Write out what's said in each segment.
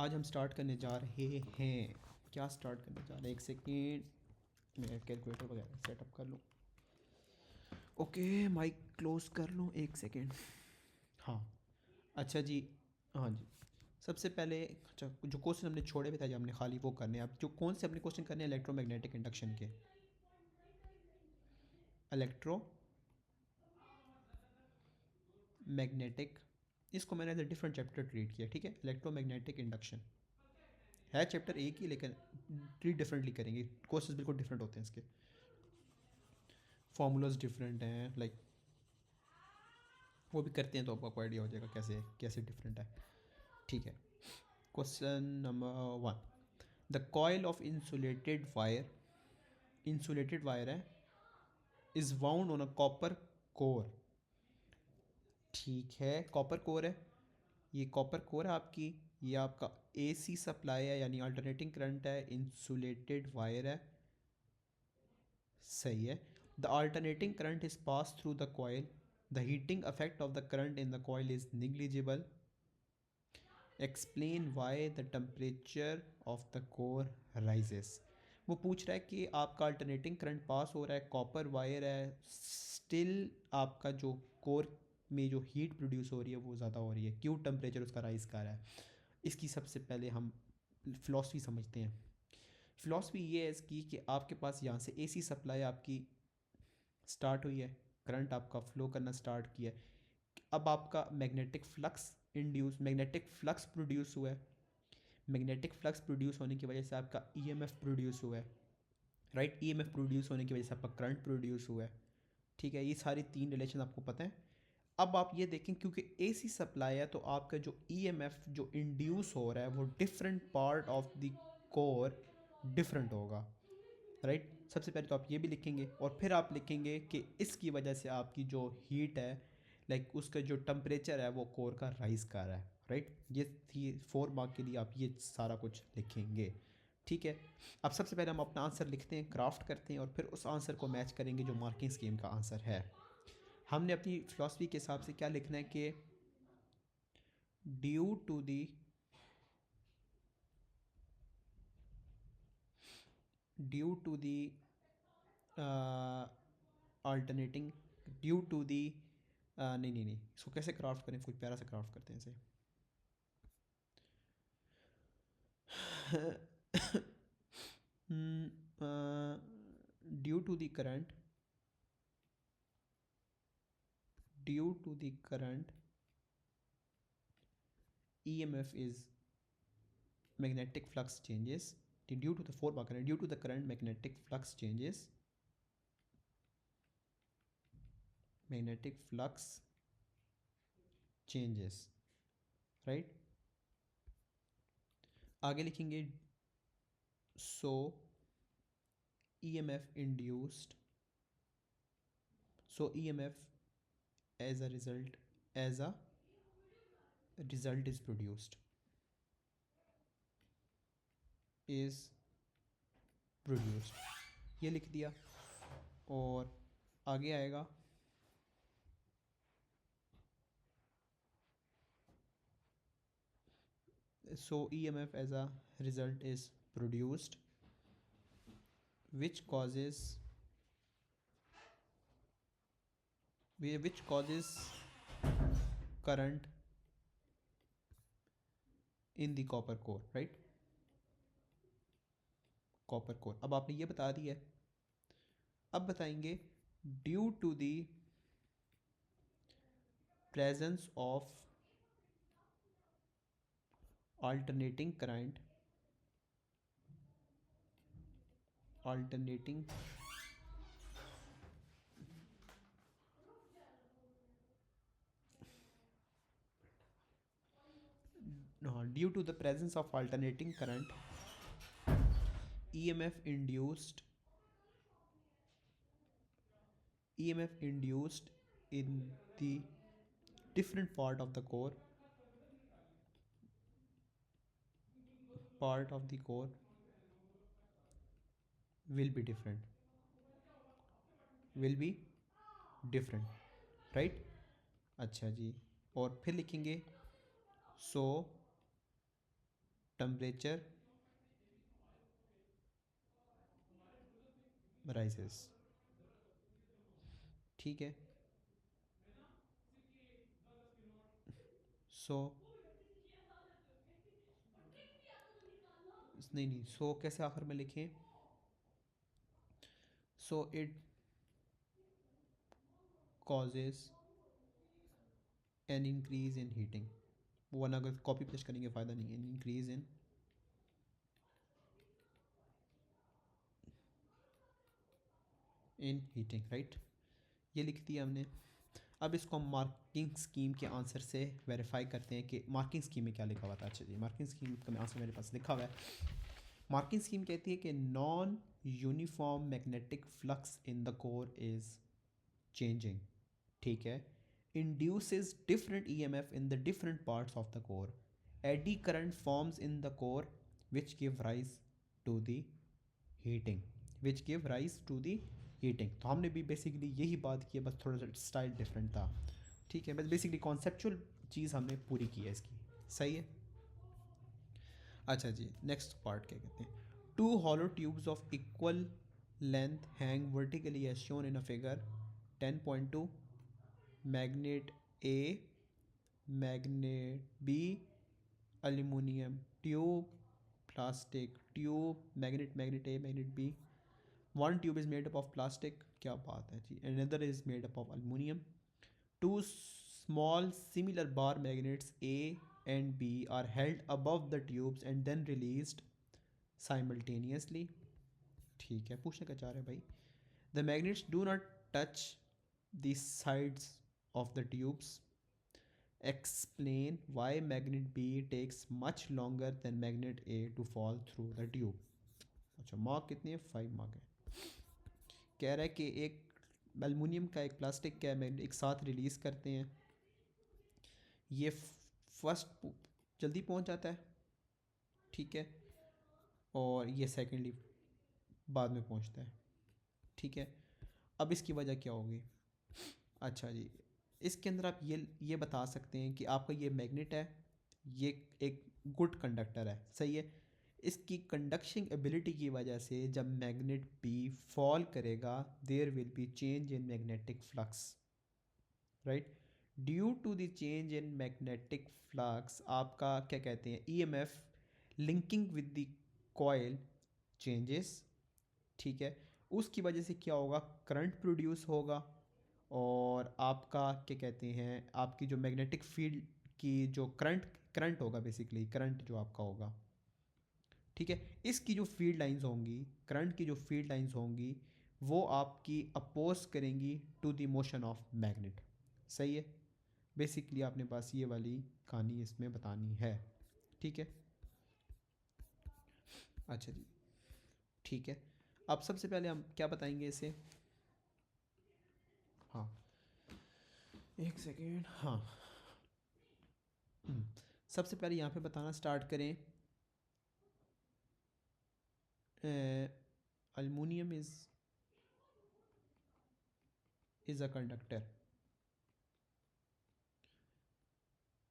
आज हम स्टार्ट करने जा रहे हैं। क्या स्टार्ट करने जा रहे हैं? एक सेकेंड, मैं कैलकुलेटर वगैरह सेटअप कर लूँ। ओके, माइक क्लोज कर लूँ, एक सेकेंड। हाँ, अच्छा जी। हाँ जी, सबसे पहले अच्छा जो क्वेश्चन हमने छोड़े हुए थे जो हमने खाली वो करने हैं। अब जो कौन से अपने क्वेश्चन करने हैं इलेक्ट्रोमैग्नेटिक इंडक्शन के। इलेक्ट्रो मैग्नेटिक, इसको मैंने as a different chapter treat किया, ठीक है। इलेक्ट्रोमैग्नेटिक इंडक्शन है चैप्टर एक ही, लेकिन ट्रीट डिफरेंटली करेंगे। क्वेश्चन बिल्कुल डिफरेंट होते हैं इसके, फॉर्मूलाज डिफरेंट हैं, लाइक वो भी करते हैं तो आपको आइडिया हो जाएगा कैसे कैसे डिफरेंट है, ठीक है। Question number 1, the coil of insulated wire है, is wound on a copper core. ठीक है, कॉपर कोर है, ये कॉपर कोर है आपकी, ये आपका एसी सप्लाई है यानी अल्टरनेटिंग करंट है, इंसुलेटेड वायर है, सही है। The alternating current is pass through the coil, the heating affect of the current in the coil is negligible, explain why the temperature of the core rises. वो पूछ रहा है कि आपका अल्टरनेटिंग करंट पास हो रहा है, कॉपर वायर है, स्टिल आपका जो कोर में जो हीट प्रोड्यूस हो रही है वो ज़्यादा हो रही है, क्यों टेम्परेचर उसका राइज कर रहा है। इसकी सबसे पहले हम फ़िलासफ़ी समझते हैं। फ़िलासफ़ी ये है इसकी कि आपके पास यहाँ से एसी सप्लाई आपकी स्टार्ट हुई है, करंट आपका फ्लो करना स्टार्ट किया है। अब आपका मैग्नेटिक फ्लक्स प्रोड्यूस हुआ है, मैग्नेटिक फ्लक्स प्रोड्यूस होने की वजह से आपका ईएमएफ प्रोड्यूस हुआ है, राइट। ईएमएफ प्रोड्यूस होने की वजह से आपका करंट प्रोड्यूस हुआ है, ठीक है। ये सारी तीन रिलेशन आपको पता है। अब आप ये देखें, क्योंकि एसी सप्लाई है तो आपका जो ईएमएफ जो इंड्यूस हो रहा है वो different part of the core different होगा, राइट। सबसे पहले तो आप ये भी लिखेंगे और फिर आप लिखेंगे कि इसकी वजह से आपकी जो हीट है, लाइक उसका जो टेम्परेचर है वो कोर का राइज कर रहा है, राइट। ये थी 4 मार्क के लिए आप ये सारा कुछ लिखेंगे, ठीक है। अब सबसे पहले हम अपना आंसर लिखते हैं, क्राफ्ट करते हैं और फिर उस आंसर को मैच करेंगे जो मार्किंग स्कीम का आंसर है। हमने अपनी फिलॉसफी के हिसाब से क्या लिखना है कि due to the due to the alternating due to the नहीं नहीं नहीं, इसको कैसे क्राफ्ट करें, कोई प्यारा सा क्राफ्ट करते हैं इसे। Due to the current due to the current EMF is magnetic flux changes, due to the 4 bar current, due to the current magnetic flux changes, magnetic flux changes, right। आगे लिखेंगे so EMF induced, so EMF as a result is produced, ये लिख दिया। और आगे आएगा so EMF as a result is produced which causes current in the copper core, right। Copper core अब आपने ये बता दिया है। अब बताएंगे due to the presence of alternating current alternating no, due to the presence of alternating current, EMF induced in the different part of the core will be different, right। अच्छा जी, और फिर लिखेंगे सो टेम्परेचर राइजेस। ठीक है, सो नहीं नहीं, सो कैसे आखिर में लिखें? So it causes an increase in heating, वरना अगर कॉपी पेस्ट करेंगे फ़ायदा नहीं है। An increase in heating, right, ये लिख दिया हमने। अब इसको हम मार्किंग स्कीम के आंसर से वेरीफाई करते हैं कि मार्किंग स्कीम में क्या लिखा हुआ था। अच्छा जी, मार्किंग स्कीम का आंसर मेरे पास लिखा हुआ है। मार्किंग स्कीम कहती है कि non uniform magnetic flux in the core is changing, ठीक है, induces different EMF in the different parts of the core. Eddy current forms in the core which give rise to the heating, which give rise to the heating। तो हमने भी basically यही बात की है, बस थोड़ा सा स्टाइल डिफरेंट था। ठीक है, बस बेसिकली कॉन्सेप्चुअल चीज़ हमने पूरी की है इसकी। सही है। अच्छा जी, नेक्स्ट पार्ट क्या कहते हैं? Two hollow tubes of equal length hang vertically as shown in a figure 10.2। Magnet A, magnet B, aluminium tube, plastic tube, magnet, magnet A, magnet B. One tube is made up of plastic, क्या बात है जी, another is made up of aluminium. Two small similar bar magnets A and B are held above the tubes and then released simultaneously. ठीक है, पूछने का चाह रहे हैं भाई, the magnets do not touch the sides of the tubes. Explain why magnet B takes much longer than magnet A to fall through the tube. अच्छा, mark कितने हैं? 5 मार्क है। कह रहा है कि एक एल्युमिनियम का एक प्लास्टिक का मैग्नेट एक साथ रिलीज़ करते हैं, ये फर्स्ट जल्दी पहुंच जाता है, ठीक है, और ये सेकेंडली बाद में पहुंचता है। ठीक है, अब इसकी वजह क्या होगी? अच्छा जी, इसके अंदर आप ये बता सकते हैं कि आपका ये मैग्नेट है, ये एक गुड कंडक्टर है, सही है। इसकी कंडक्शन एबिलिटी की वजह से जब मैग्नेट बी फॉल करेगा, there will be change in magnetic flux, right. Due to the change in magnetic flux आपका क्या कहते हैं, EMF linking with the coil changes, ठीक है। उसकी वजह से क्या होगा? करंट प्रोड्यूस होगा, और आपका क्या कहते हैं, आपकी जो मैग्नेटिक फील्ड की जो करंट होगा, बेसिकली करंट जो आपका होगा, ठीक है, इसकी जो फील्ड लाइंस होंगी, करंट की जो फील्ड लाइंस होंगी, वो आपकी अपोज करेंगी to the motion of magnet. सही है, बेसिकली आपने पास ये वाली कहानी इसमें बतानी है। ठीक है, अच्छा जी, ठीक है। अब सबसे पहले हम क्या बताएंगे इसे? हाँ, एक सेकेंड, हाँ। सबसे पहले यहाँ पे बताना स्टार्ट करें, aluminium is a conductor,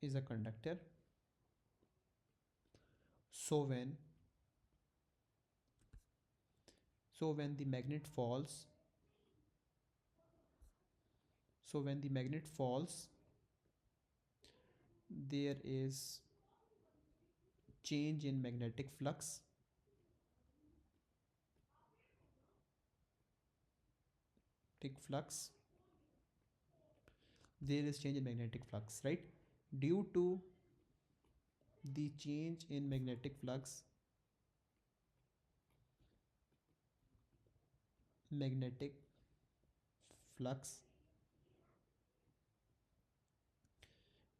is a conductor. So when the magnet falls, there is change in magnetic flux. There is change in magnetic flux, right? Due to the change in magnetic flux,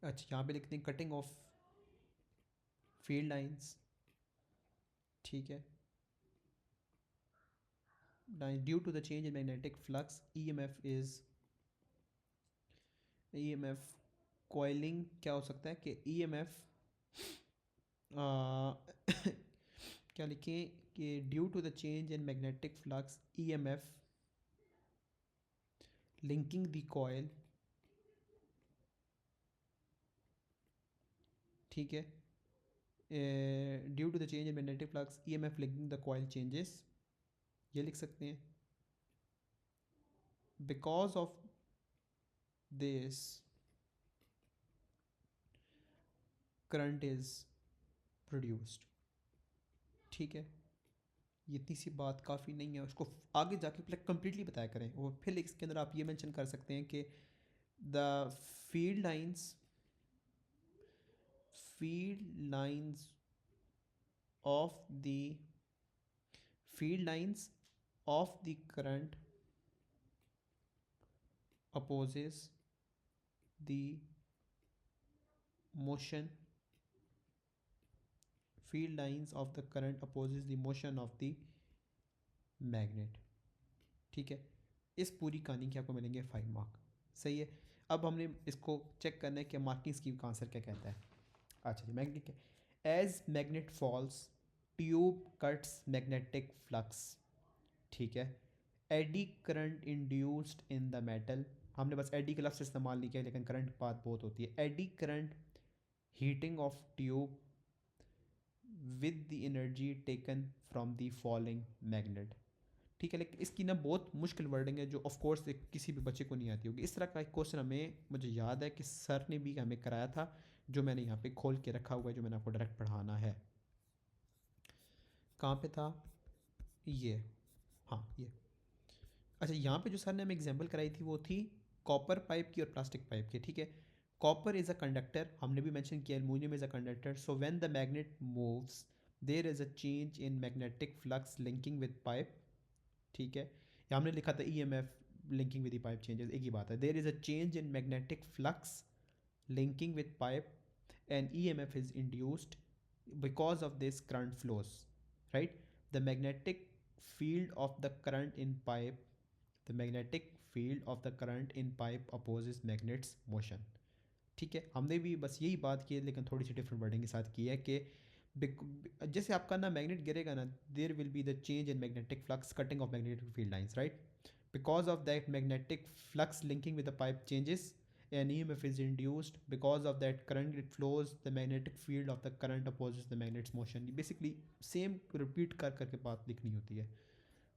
अच्छा यहाँ पे लिखते हैं cutting of field lines, ठीक है। Due to the change in magnetic flux, EMF coiling क्या हो सकता है कि ईएमएफ क्या लिखें कि due to the change in magnetic flux, EMF linking the coil, ठीक है, due to the change in magnetic flux EMF linking the coil changes, ये लिख सकते हैं. Because of this current is produced. ठीक है, ये इतनी सी बात काफ़ी नहीं है, उसको आगे जाके पहले कम्प्लीटली बताया करें. और फिर इसके अंदर आप ये मेंशन कर सकते हैं कि the field lines of the field lines of the current opposes the motion. Field lines of the current opposes the motion of the magnet. ठीक है, इस पूरी कहानी के आपको मिलेंगे 5 मार्क. सही है. अब हमने इसको चेक करना है कि मार्किंग स्कीम का आंसर क्या कहता है. अच्छा जी, मैग्नेट है. As magnet falls tube cuts magnetic flux. ठीक है. Eddy current induced in the metal, हमने बस एडी का लफ्ज़ इस्तेमाल नहीं किया, लेकिन करंट बात बहुत होती है. Eddy current heating of tube with the energy taken from the falling magnet. ठीक है, लेकिन इसकी ना बहुत मुश्किल वर्डिंग है जो ऑफ कोर्स किसी भी बच्चे को नहीं आती होगी. इस तरह का एक क्वेश्चन हमें, मुझे याद है कि सर ने भी हमें कराया था, जो मैंने यहाँ पे खोल के रखा हुआ है, जो मैंने आपको डायरेक्ट पढ़ाना है. कहाँ पे था ये, हाँ ये. अच्छा, यहाँ पे जो सर ने हमें एग्जांपल कराई थी वो थी कॉपर पाइप की और प्लास्टिक पाइप की. ठीक है, कॉपर इज़ अ कंडक्टर, हमने भी मेंशन किया aluminium is a conductor. So when the magnet moves there is a change in magnetic flux linking with pipe. ठीक है, यहाँ हमने लिखा था EMF linking with the pipe changes, एक ही बात है. There is a change in magnetic flux linking with pipe and EMF is induced. Because of this current flows, right? The magnetic field of the current in pipe, the magnetic field of the current in pipe opposes magnet's motion. ठीक है, हमने भी बस यही बात की है, लेकिन थोड़ी सी डिफरेंट वर्डिंग के साथ की है कि जैसे आपका ना मैग्नेट गिरेगा ना, there will be the change in magnetic flux cutting of magnetic field lines, right? Because of that magnetic flux linking with the pipe changes, an EMF is induced. Because of that current it flows, the magnetic field of the current opposes the magnet's motion. Basically same repeat कर करके बात लिखनी होती है.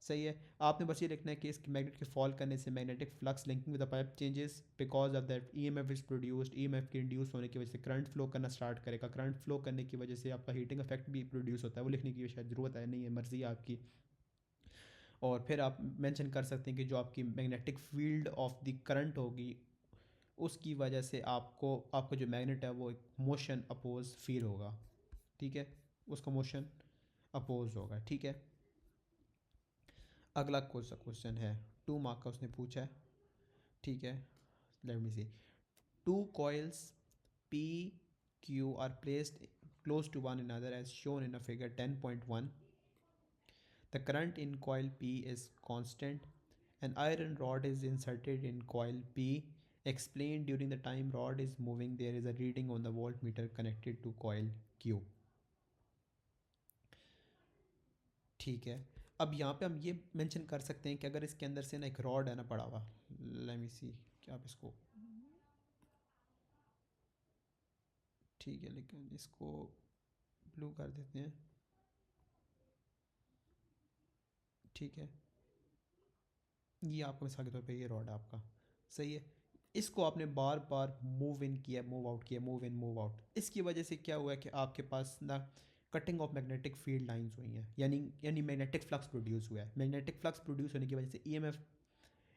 सही है, आपने बस ये लिखना है कि इसके मैग्नेट के फॉल करने से magnetic flux linking with the pipe changes. Because of that EMF is produced, EMF के इंड्यूस होने की वजह से करंट फ्लो करना स्टार्ट करेगा. करंट फ्लो करने की वजह से आपका हीटिंग इफेक्ट भी प्रोड्यूस होता है. वो लिखने की शायद ज़रूरत है नहीं है, मर्ज़ी है आपकी. और फिर आप मेंशन कर सकते हैं कि जो आपकी magnetic field of the current होगी, उसकी वजह से आपको आपका जो मैग्नेट है वो एक मोशन अपोज फील होगा. ठीक है, उसका मोशन अपोज होगा. ठीक है, अगला क्वेश्चन है 2 मार्क का, उसने पूछा है. ठीक है, let me C. 2 coils P Q are placed close to one another as shown in a figure 10.1. The current in coil P is constant. An iron rod is inserted in coil P. Explained during the time rod is moving there is a reading on the voltmeter connected to coil Q. ठीक है, अब यहाँ पे हम ये mention कर सकते हैं कि अगर इसके अंदर से ना एक रॉड है ना पड़ा हुआ, लेट मी सी, क्या आप इसको, ठीक है, लेकिन इसको ब्लू कर देते हैं. ठीक है, ये आपको मिसाल के तौर पे ये रॉड है आपका. सही है, इसको आपने बार बार मूव इन किया, मूव आउट किया, मूव इन मूव आउट. इसकी वजह से क्या हुआ है कि आपके पास ना cutting of magnetic field lines हुई हैं, यानी मैग्नेटिक फ्लक्स प्रोड्यूस हुआ है. मैग्नेटिक फ्लक्स प्रोड्यूस होने की वजह से EMF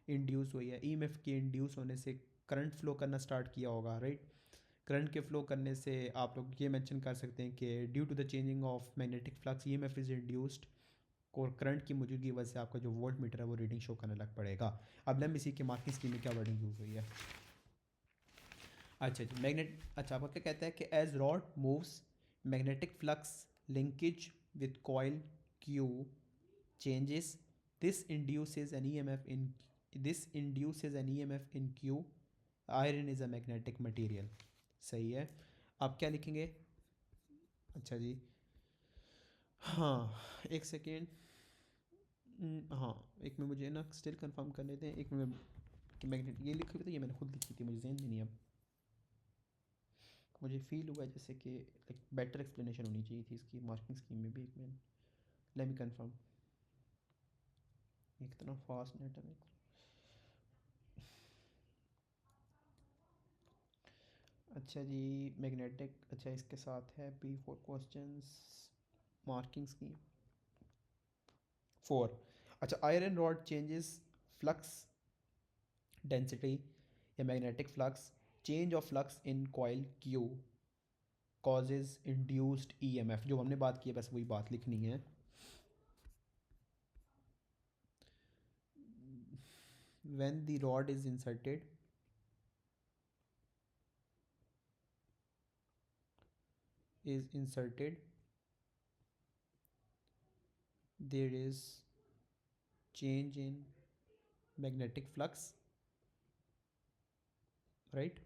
इंड्यूस हुई है. EMF के इंड्यूस होने से करंट फ्लो करना स्टार्ट किया होगा, राइट? करंट के फ्लो करने से आप लोग ये मेंशन कर सकते हैं कि due to the changing of magnetic flux EMF is induced, और करंट की मौजूदगी की वजह से आपका जो वोल्ट मीटर है वो रीडिंग शो करने लग पड़ेगा. अब लेट मी सी कि मार्किंग स्कीम में क्या वर्डिंग यूज़ हुई है. अच्छा जी, मैग्नेट, अच्छा आपका क्या कहता है कि as rod moves magnetic flux linkage with coil Q changes, this induces an EMF in Q. Iron is a magnetic material. सही है, आप क्या लिखेंगे. अच्छा जी, हाँ एक सेकेंड, हाँ एक में मुझे ना स्टिल कंफर्म कर लेते हैं. एक में कि मैग्नेट ये लिखी हुई थी, ये मैंने खुद लिखी थी, मुझे ज़हन में नहीं अब. मुझे फील हुआ जैसे कि एक बेटर एक्सप्लेनेशन होनी चाहिए थी इसकी मार्किंग स्कीम में भी। एक मिनट, लेट मी कंफर्म। इतना फास्ट नेट है। अच्छा जी, मैग्नेटिक, अच्छा इसके साथ है P4 क्वेश्चंस मार्किंग स्कीम 4। अच्छा, iron rod changes flux density या magnetic flux, change of flux in coil Q causes induced EMF, जो हमने बात की है बस वही बात लिखनी है। When the rod is inserted, there is change in magnetic flux, right,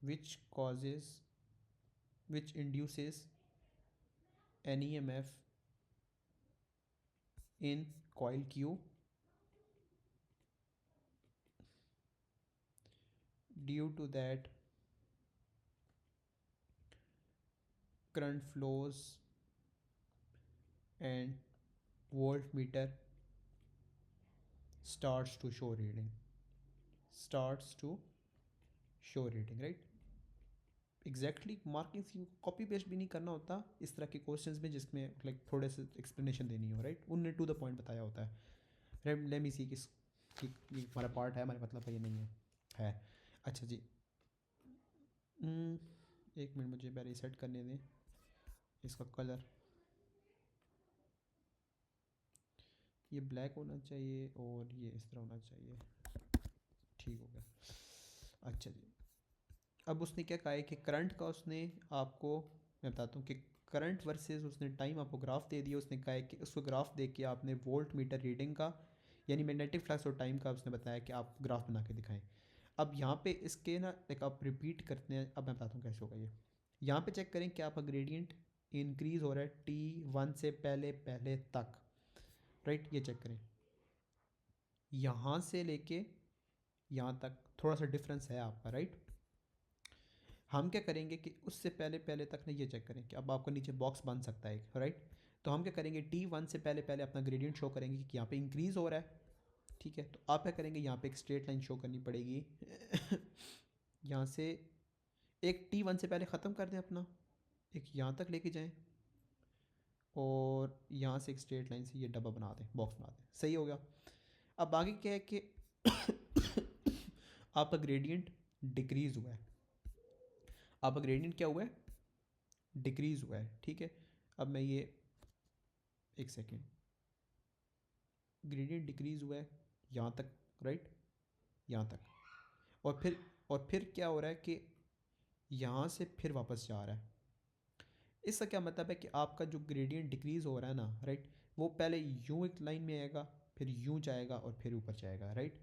which induces an EMF in coil Q. Due to that, current flows and voltmeter starts to show reading, right? Exactly marking scheme copy paste भी नहीं करना होता इस तरह के questions में जिसमें like थोड़े से एक्सप्लेनेशन देनी हो, राइट? उनने टू द पॉइंट बताया होता है। लेट मी सी किस कि ये हमारा पार्ट है, हमारे मतलब है ये नहीं है। अच्छा जी, एक मिनट मुझे पहले सेट करने दें इसका कलर। ये ब्लैक होना चाहिए और ये इस तरह होना चाहिए। ठीक हो गया। अच्छा जी, अब उसने क्या कहा है कि करंट का उसने आपको, मैं बताता हूँ कि करंट वर्सेस उसने टाइम आपको ग्राफ दे दिया। उसने कहा है कि उसको ग्राफ दे के आपने वोल्ट मीटर रीडिंग का यानी मैग्नेटिक फ्लक्स और टाइम का उसने बताया कि आप ग्राफ बना के दिखाएं। अब यहाँ पे इसके ना एक आप रिपीट करते हैं, अब मैं बताता हूँ कैसे होगा ये। यहाँ पे चेक करें कि आपका ग्रेडियंट इंक्रीज़ हो रहा है T1 से पहले पहले तक, राइट? ये चेक करें, यहाँ से लेके यहाँ तक थोड़ा सा डिफरेंस है आपका, राइट? हम क्या करेंगे कि उससे पहले पहले तक ना ये चेक करें कि अब आपका नीचे बॉक्स बन सकता है, राइट? तो हम क्या करेंगे, T1 से पहले पहले अपना ग्रेडियंट शो करेंगे कि यहाँ पे इंक्रीज़ हो रहा है, ठीक है? तो आप क्या करेंगे, यहाँ पे एक स्ट्रेट लाइन शो करनी पड़ेगी यहाँ से एक T1 से पहले ख़त्म कर दें अपना, एक यहाँ तक लेके जाएं और यहाँ से एक स्ट्रेट लाइन से ये डब्बा बना दें, बॉक्स बना दें। सही हो गया। अब आगे क्या है कि आपका ग्रेडियंट डिक्रीज़ हुआ है, आपका ग्रेडियंट क्या हुआ है, डिक्रीज़ हुआ है, ठीक है? अब मैं ये एक सेकेंड, ग्रेडियंट डिक्रीज़ हुआ है यहाँ तक, राइट? यहाँ तक, और फिर क्या हो रहा है कि यहाँ से फिर वापस जा रहा है। इसका क्या मतलब है कि आपका जो ग्रेडियंट डिक्रीज़ हो रहा है ना, राइट, वो पहले यूँ एक लाइन में आएगा, फिर यूँ जाएगा और फिर ऊपर जाएगा, राइट?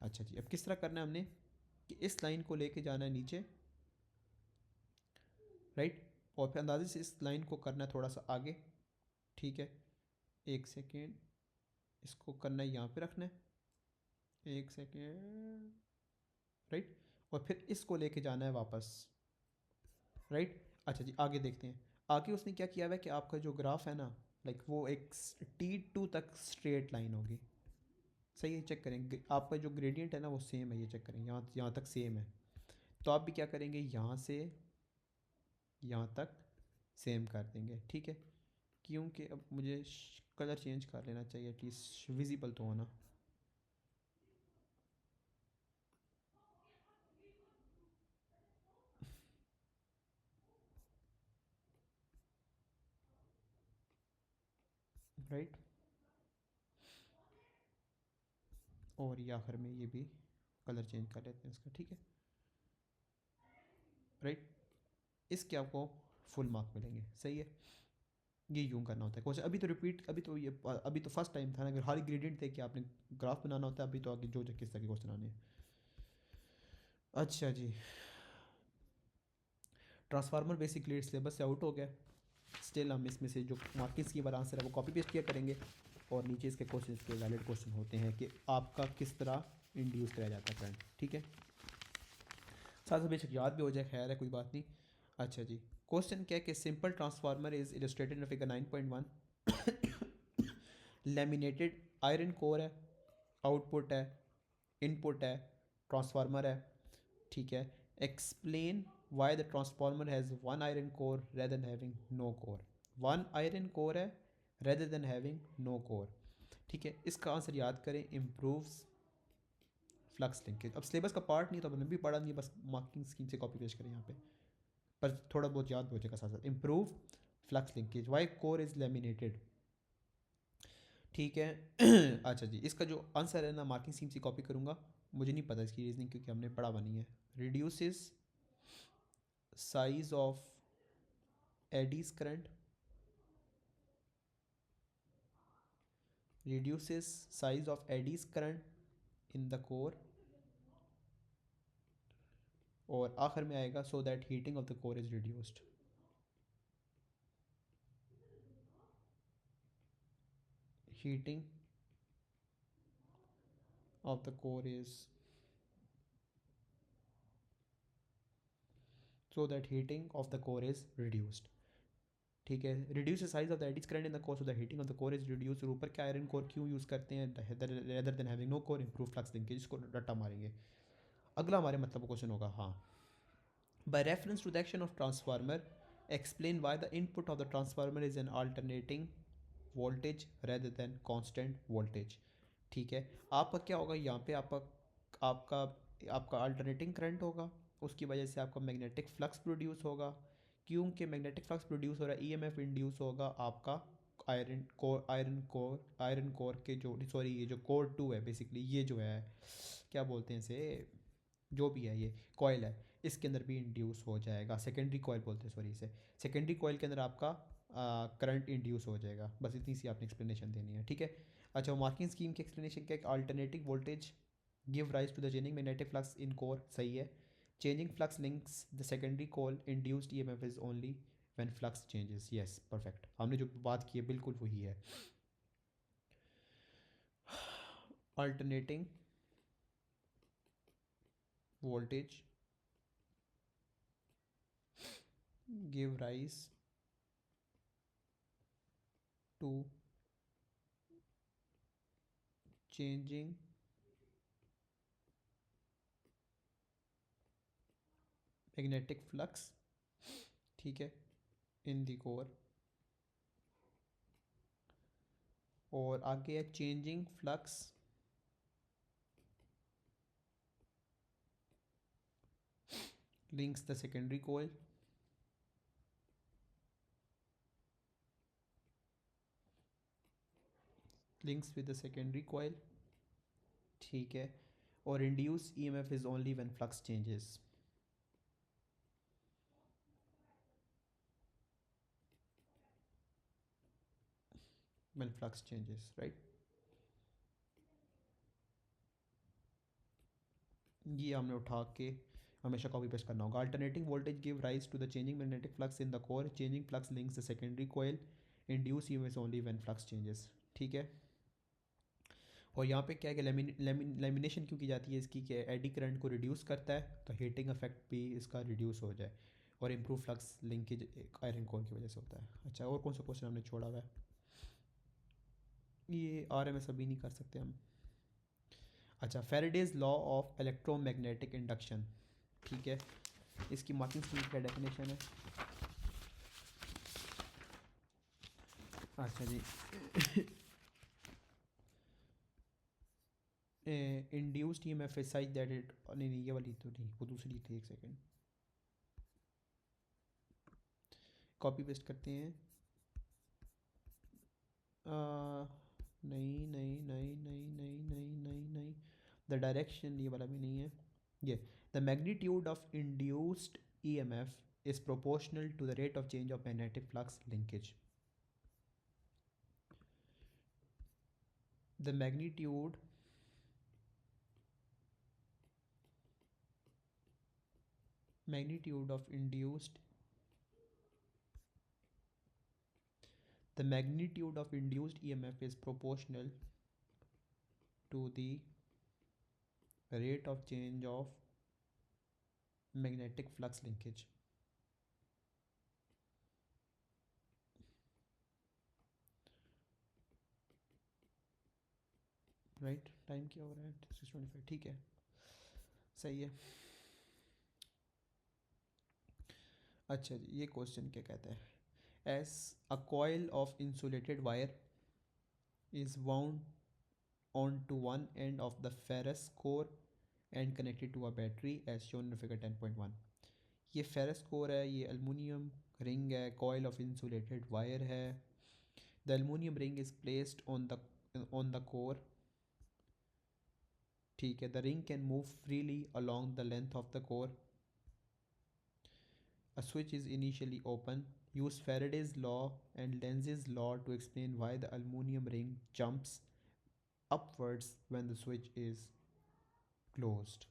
अच्छा जी, अब किस तरह करना है हमने कि इस लाइन को लेके जाना है नीचे, राइट? और फिर अंदाजे से इस लाइन को करना है थोड़ा सा आगे, ठीक है? एक सेकेंड, इसको करना है यहाँ पे रखना है, एक सेकेंड, राइट? और फिर इसको लेके जाना है वापस, राइट? अच्छा जी, आगे देखते हैं। आगे उसने क्या किया हुआ है कि आपका जो ग्राफ है ना, लाइक वो एक T2 तक स्ट्रेट लाइन होगी। सही है, चेक करें आपका जो ग्रेडियंट है ना वो सेम है, ये चेक करें, यहाँ यहाँ तक सेम है। तो आप भी क्या करेंगे, यहाँ से यहाँ तक सेम कर देंगे, ठीक है? क्योंकि अब मुझे कलर चेंज कर लेना चाहिए एटलीस्ट विजिबल तो होना। राइट, और ये आखिर में ये भी कलर चेंज कर लेते हैं इसका, ठीक है? राइट, इसके आपको फुल मार्क मिलेंगे। सही है, ये यूँ करना होता है क्वेश्चन। अभी तो रिपीट, अभी तो फर्स्ट टाइम था ना, अगर हर ग्रेडियंट थे कि आपने ग्राफ बनाना होता है, अभी तो आगे जो जो किस तरह के क्वेश्चन आने हैं। अच्छा जी, ट्रांसफार्मर बेसिकली सिलेबस से आउट हो गया। स्टिल हम इसमें से जो मार्किंग्स की बार आंसर है वो कॉपी पेस्ट किया करेंगे और नीचे इसके क्वेश्चन के वैलिड क्वेश्चन होते हैं कि आपका किस तरह इंड्यूस किया जाता है करंट, ठीक है? साथ साथ बेशक याद भी हो जाए, खैर है कोई बात नहीं। अच्छा जी, क्वेश्चन क्या है कि simple transformer is illustrated in figure 9.1। Laminated iron core है, आउटपुट है, इनपुट है, ट्रांसफार्मर है, ठीक है। Explain why the transformer has one iron core rather than having no core. One iron core है rather than having no core, ठीक है। इसका आंसर याद करें, इम्प्रूव्स फ्लक्स लिंकेज। अब सिलेबस का पार्ट नहीं तो मैंने भी पढ़ा नहीं है, बस मार्किंग स्कीम से कॉपी पेस्ट करें यहाँ पे, पर थोड़ा बहुत याद हो जाएगा साथ साथ। Improve flux linkage, why core is laminated, ठीक है। अच्छा जी, इसका जो आंसर है ना, मार्किंग स्कीम से कॉपी करूँगा, मुझे नहीं पता इसकी रीजनिंग क्योंकि हमने पढ़ा हुआ नहीं है। Reduces size of eddies current, reduces size of eddies current in the core, और आखिर में आएगा so that heating of the core is reduced। heating of the core is so that heating of the core is reduced, ठीक है। reduce the size of the eddies current in the core so the heating of the core is reduced। और ऊपर क्या iron core क्यों use करते हैं, rather than having no core, improve flux linkage। इसको रट्टा मारेंगे। अगला हमारे मतलब क्वेश्चन होगा, हाँ, by reference to the action of transformer, explain why the input of the transformer is an alternating voltage rather than constant voltage, ठीक है। आपका क्या होगा यहाँ पे, आपका आपका अल्टरनेटिंग करंट होगा, उसकी वजह से आपका मैग्नेटिक फ्लक्स प्रोड्यूस होगा। क्योंकि मैग्नेटिक फ्लक्स प्रोड्यूस हो रहा है, ईएमएफ इंड्यूस होगा आपका आयरन कोर के जो, सॉरी, ये जो कोर टू है बेसिकली, ये जो है क्या बोलते हैं इसे, जो भी है ये कॉयल है, इसके अंदर भी इंड्यूस हो जाएगा। सेकेंडरी कॉयल बोलते हैं, सॉरी, इसे सेकेंडरी कॉयल के अंदर आपका करंट इंड्यूस हो जाएगा। बस इतनी सी आपने एक्सप्लेनेशन देनी है, ठीक है। अच्छा, मार्किंग स्कीम की एक्सप्लेनेशन क्या है, alternating voltage give rise to the changing magnetic flux in core, सही है। Changing flux links the secondary coil induced EMF is only when flux changes, yes perfect, हमने जो बात की है बिल्कुल वही है। Alternating voltage give rise to changing magnetic flux, ठीक है, in the core। और आगे है changing flux links the secondary coil, links with the secondary coil, ठीक है। और induce EMF is only when flux changes, when flux changes, right। ये हमने उठा के हमेशा कॉपी पेस्ट करना होगा। Alternating voltage give rise to the changing magnetic flux in the core, changing flux links the secondary coil, induce EMF only when flux changes, ठीक है। और यहाँ पे क्या है कि लेमिनेशन क्यों की जाती है इसकी, कि एडी करंट को रिड्यूस करता है तो हीटिंग इफेक्ट भी इसका रिड्यूस हो जाए, और improve flux linkage iron core की वजह से होता है। अच्छा, और कौन सा क्वेश्चन हमने छोड़ा हुआ है, ये आरएमएस अभी नहीं कर सकते हम। अच्छा, Faraday's law of electromagnetic induction, ठीक है। इसकी मार्किंग स्कीम का डेफिनेशन है। अच्छा जी, induced EMF is such that it, नहीं नहीं ये वाली तो नहीं, वो दूसरी थी, एक सेकेंड, कॉपी पेस्ट करते हैं। नहीं नहीं नहीं नहीं नहीं नहीं नहीं नहीं, द डायरेक्शन ये वाला भी नहीं है। ये the magnitude of induced EMF is proportional to the rate of change of magnetic flux linkage. The magnitude magnitude of induced the magnitude of induced EMF is proportional to the rate of change of magnetic flux linkage. Right, time क्या हो रहा है? 6:25, ठीक है, सही है। अच्छा जी, ये क्वेश्चन क्या कहता है? As a coil of insulated wire is wound on to one end of the ferrous core and connected to a battery as shown in figure 10.1। ये फेरस कोर है, ये अल्मोनियम रिंग है, कॉइल ऑफ इंसुलेटेड वायर है। The aluminium ring is placed on the core, ठीक है। The ring can move freely along the length of the core. A switch is initially open. Use Faraday's law and Lenz's law to explain why the aluminum ring jumps upwards when the switch is closed.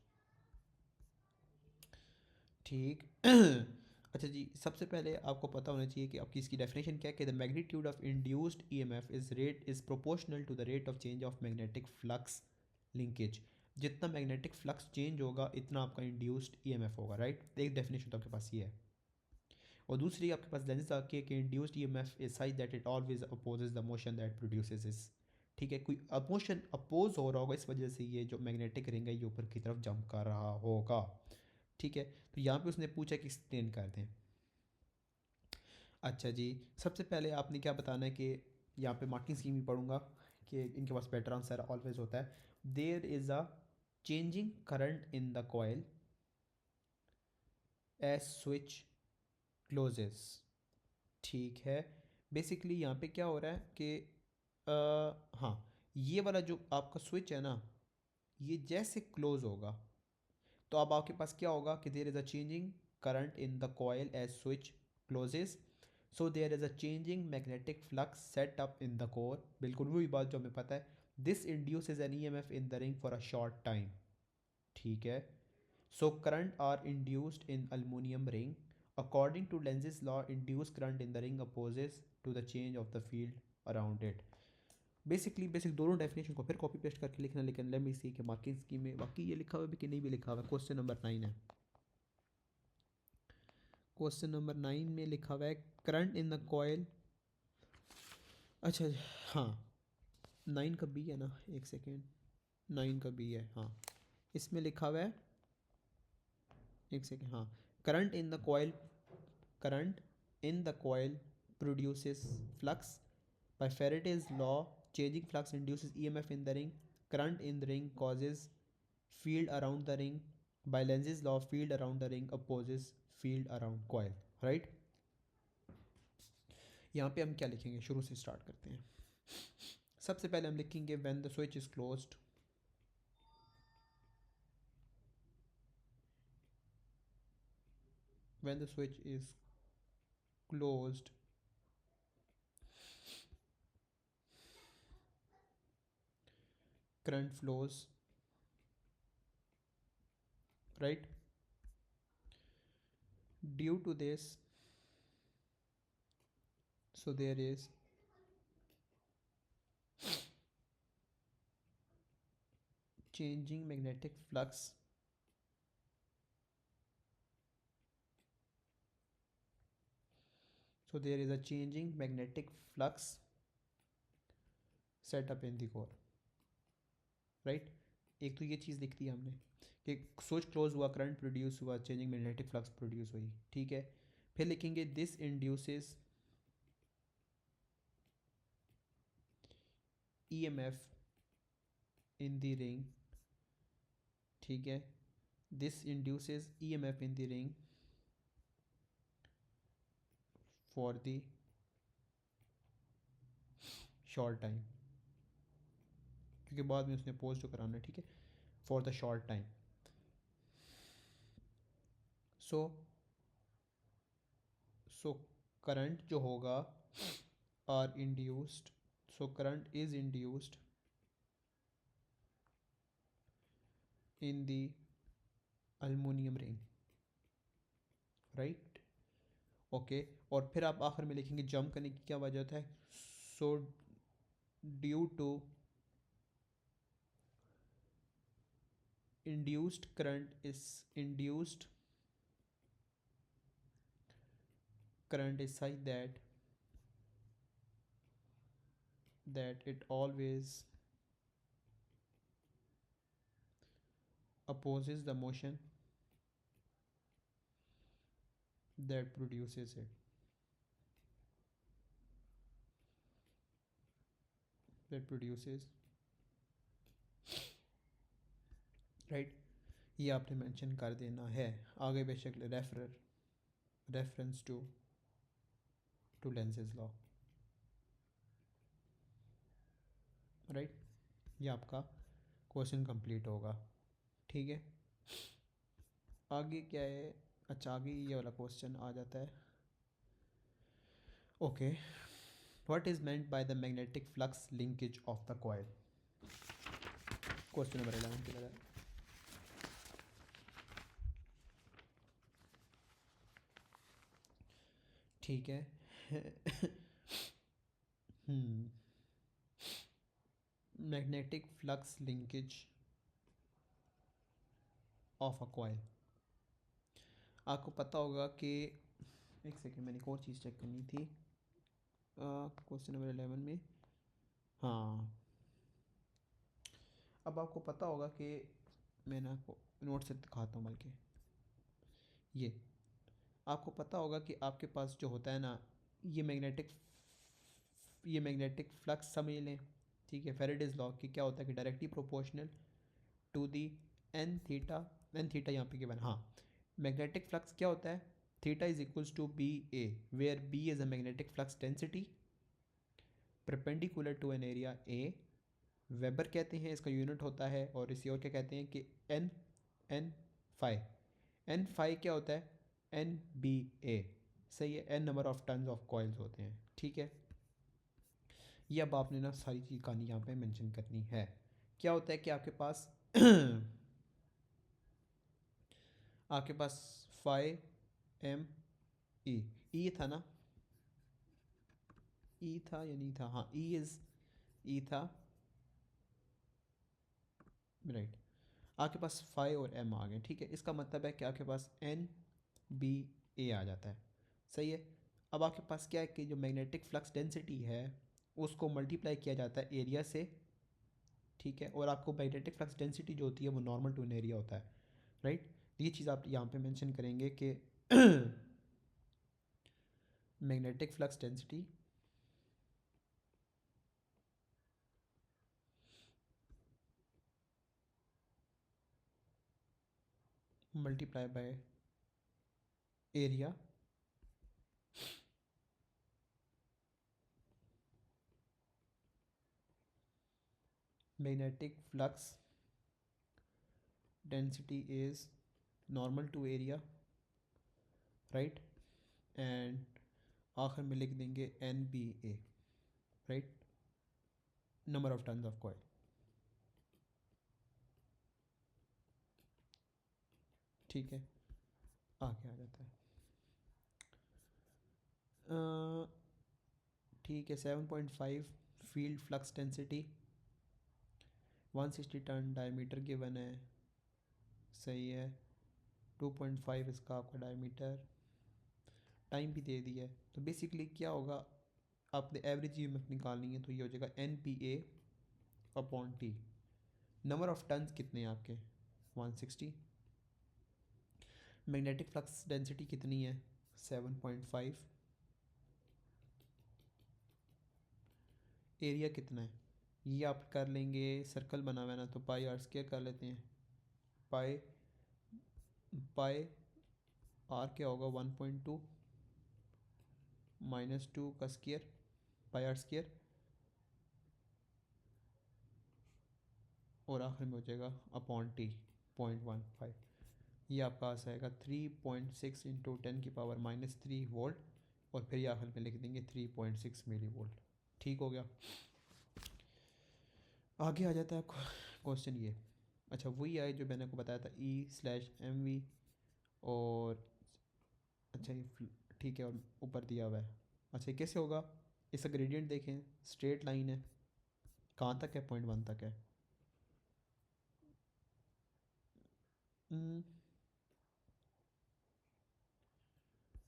ठीक। अच्छा जी, सबसे पहले आपको पता होना चाहिए कि आपकी इसकी डेफिनेशन क्या है कि the magnitude of induced EMF is proportional to the rate of change of magnetic flux linkage. जितना मैग्नेटिक फ्लक्स चेंज होगा इतना आपका इंड्यूस्ड ईएमएफ होगा, राइट। एक डेफिनेशन तो आपके पास ये है। और दूसरी आपके पास लेंस आके कि induced EMF is size that it always opposes the motion that produces इस, ठीक है। कोई मोशन अपोज हो रहा होगा, इस वजह से ये जो मैग्नेटिक रिंग है ये ऊपर की तरफ जंप कर रहा होगा, ठीक है। तो यहाँ पे उसने पूछा कि एक्सप्लेन कर दें। अच्छा जी, सबसे पहले आपने क्या बताना है कि यहाँ पे मार्किंग स्कीम भी पढ़ूंगा कि इनके पास बेटर आंसर ऑलवेज होता है। There is a changing current in the coil as switch closes, ठीक है। बेसिकली यहाँ पे क्या हो रहा है कि हाँ, ये वाला जो आपका स्विच है ना, ये जैसे क्लोज होगा तो अब आपके पास क्या होगा कि there is a changing current in the coil as switch closes, so there is a changing magnetic flux set up in the core. बिल्कुल वही बात जो हमें पता है। This induces an EMF in the ring for a short time, ठीक है। So current are induced in aluminum ring. According to Lenz's law, induced current in the ring opposes to the change of the field around it. Basically basic दोनों definition को फिर copy paste करके लिखना, लेकिन let me सी कि marking scheme में बाकी ये लिखा हुआ है कि नहीं भी लिखा हुआ है। क्वेश्चन नंबर 9 है। क्वेश्चन नंबर 9 में लिखा हुआ है करंट इन द कॉयल। अच्छा, हाँ, 9 का बी है ना, एक सेकेंड, 9 का बी है, हाँ। इसमें लिखा हुआ है, एक सेकेंड, हाँ, current in the coil, current in the coil produces flux. By Faraday's law, changing flux induces EMF in the ring. Current in the ring causes field around the ring. By Lenz's law, field around the ring opposes field around coil. Right? यहाँ पे हम क्या लिखेंगे, शुरू से start करते हैं। सबसे पहले हम लिखेंगे when the switch is closed. When the switch is closed, current flows, right? Due to this, so there is changing magnetic flux, so there is a changing magnetic flux set up in the core, right? एक तो ये चीज़ लिख दी हमने कि switch close हुआ, current produce हुआ, changing magnetic flux produce हुई, ठीक है। फिर लिखेंगे this induces EMF in the ring, ठीक है। This induces EMF in the ring for the short time, क्योंकि बाद में उसने पोस्ट कराना है, ठीक है, for the short time. So so current जो होगा are induced, so current is induced in the aluminium ring, right, okay. और फिर आप आखिर में लिखेंगे जंप करने की क्या वजह होता है। So due to induced current is induced current is such that it always opposes the motion that produces it, that produces, right. ये आपने मेंशन कर देना है आगे बेशक reference to lenses law, right. ये आपका क्वेश्चन कंप्लीट होगा, ठीक है। आगे क्या है, अच्छा आगे ये वाला क्वेश्चन आ जाता है। Okay, what is meant by the magnetic flux linkage of the coil, question number 11 की तरह। ठीक है। Magnetic flux linkage of a coil, आपको पता होगा कि, एक सेकेंड मैंने एक और चीज़ चेक करनी थी क्वेश्चन नंबर 11 में। हाँ, अब आपको पता होगा कि मैंने आपको नोट से दिखाता हूँ, बल्कि ये आपको पता होगा कि आपके पास जो होता है ना, ये मैग्नेटिक फ्लक्स समझ लें, ठीक है। फेरेडेज लॉ की क्या होता है कि directly proportional to the N theta यहाँ पे गिवन। हाँ, मैग्नेटिक फ्लक्स क्या होता है, theta is equals to B A, where B is a magnetic flux density perpendicular to an area A, weber कहते हैं इसका यूनिट होता है, और इसी और क्या कहते हैं कि N N five, N five क्या होता है, एन बी ए, सही है। N number of turns of coils होते हैं, ठीक है। ये अब आपने ना सारी चीज़ कहानी यहाँ पे मेंशन करनी है। क्या होता है कि आपके पास फाइव एम ई था ना, ई था या नहीं था, हाँ ई था, राइट। आपके पास फाइव और एम आ गए, ठीक है। इसका मतलब है कि आपके पास एन बी ए आ जाता है, सही है। अब आपके पास क्या है कि जो मैग्नेटिक फ्लक्स डेंसिटी है उसको मल्टीप्लाई किया जाता है एरिया से, ठीक है। और आपको मैग्नेटिक फ्लक्स डेंसिटी जो होती है वो नॉर्मल टू एन एरिया होता है, राइट। ये चीज़ आप यहाँ पे मेंशन करेंगे कि magnetic flux density multiply by area magnetic flux density is normal to area, right, and आखिर में लिख देंगे N B A, right, number of turns of coil, ठीक है। आगे आ जाता है, ठीक है। 7.5 field flux density, 160 turn diameter given है, सही है। 2.5 इसका आपका डायमीटर, टाइम भी दे दिया है। तो बेसिकली क्या होगा, आपने एवरेज ईएमएफ निकालनी है, तो ये हो जाएगा N P A upon T. Number of turns कितने हैं आपके, 160। मैग्नेटिक फ्लक्स डेंसिटी कितनी है, 7.5। एरिया कितना है, ये आप कर लेंगे, सर्कल बना हुआ है ना, तो पाई आर स्क्वायर कर लेते हैं। पाई पाई आर क्या होगा, 1.2 -2 का स्क्वायर, पाई आर स्क्वायर, और आखिर में हो जाएगा अपॉन टी 0.15। ये आपका पास आएगा 3.6 इंटू 10⁻³ वोल्ट, और फिर ये आखिर में लिख देंगे 3.6 मिली वोल्ट, ठीक हो गया। आगे आ जाता है क्वेश्चन ये, अच्छा वही आए जो मैंने आपको बताया था E/MV, और अच्छा ये ठीक है, और ऊपर दिया हुआ है। अच्छा ये कैसे होगा, इसका ग्रेडियंट देखें, स्ट्रेट लाइन है, कहाँ तक है, 0.1 तक है।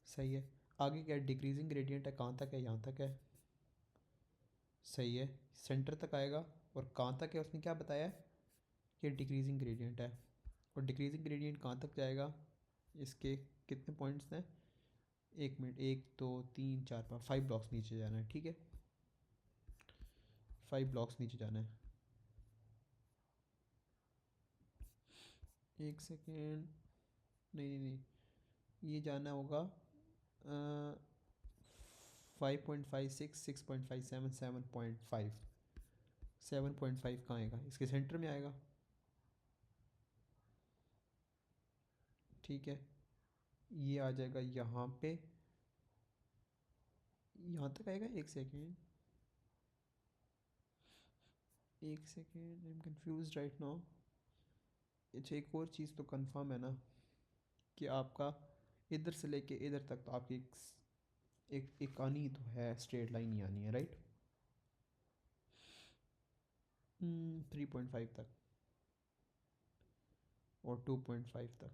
सही है। आगे क्या डिक्रीजिंग ग्रेडियंट है, कहाँ तक है, यहाँ तक है, सही है, सेंटर तक आएगा। और कहाँ तक है उसने क्या बताया है कि डिक्रीजिंग ग्रेडियंट है। और डिक्रीजिंग ग्रेडियंट कहाँ तक जाएगा, इसके कितने पॉइंट्स हैं, 1 मिनट, 1 2 3 4 5, 5 ब्लॉक्स नीचे जाना है, ठीक है, 5 ब्लॉक्स नीचे जाना है। 1 सेकेंड, नहीं नहीं नहीं, ये जाना होगा 5.56, 6.57, 7.5, 7.5 कहाँ आएगा, इसके सेंटर में आएगा, ठीक है। ये आ जाएगा यहाँ पे, यहाँ तक आएगा। 1 second, 1 second, I am confuse right now. अच्छा, एक और चीज़ तो कंफर्म है ना कि आपका इधर से लेके इधर तक तो आपकी एक आनी तो है, स्ट्रेट लाइन ही आनी है, राइट। 3.5 तक और 2.5 तक,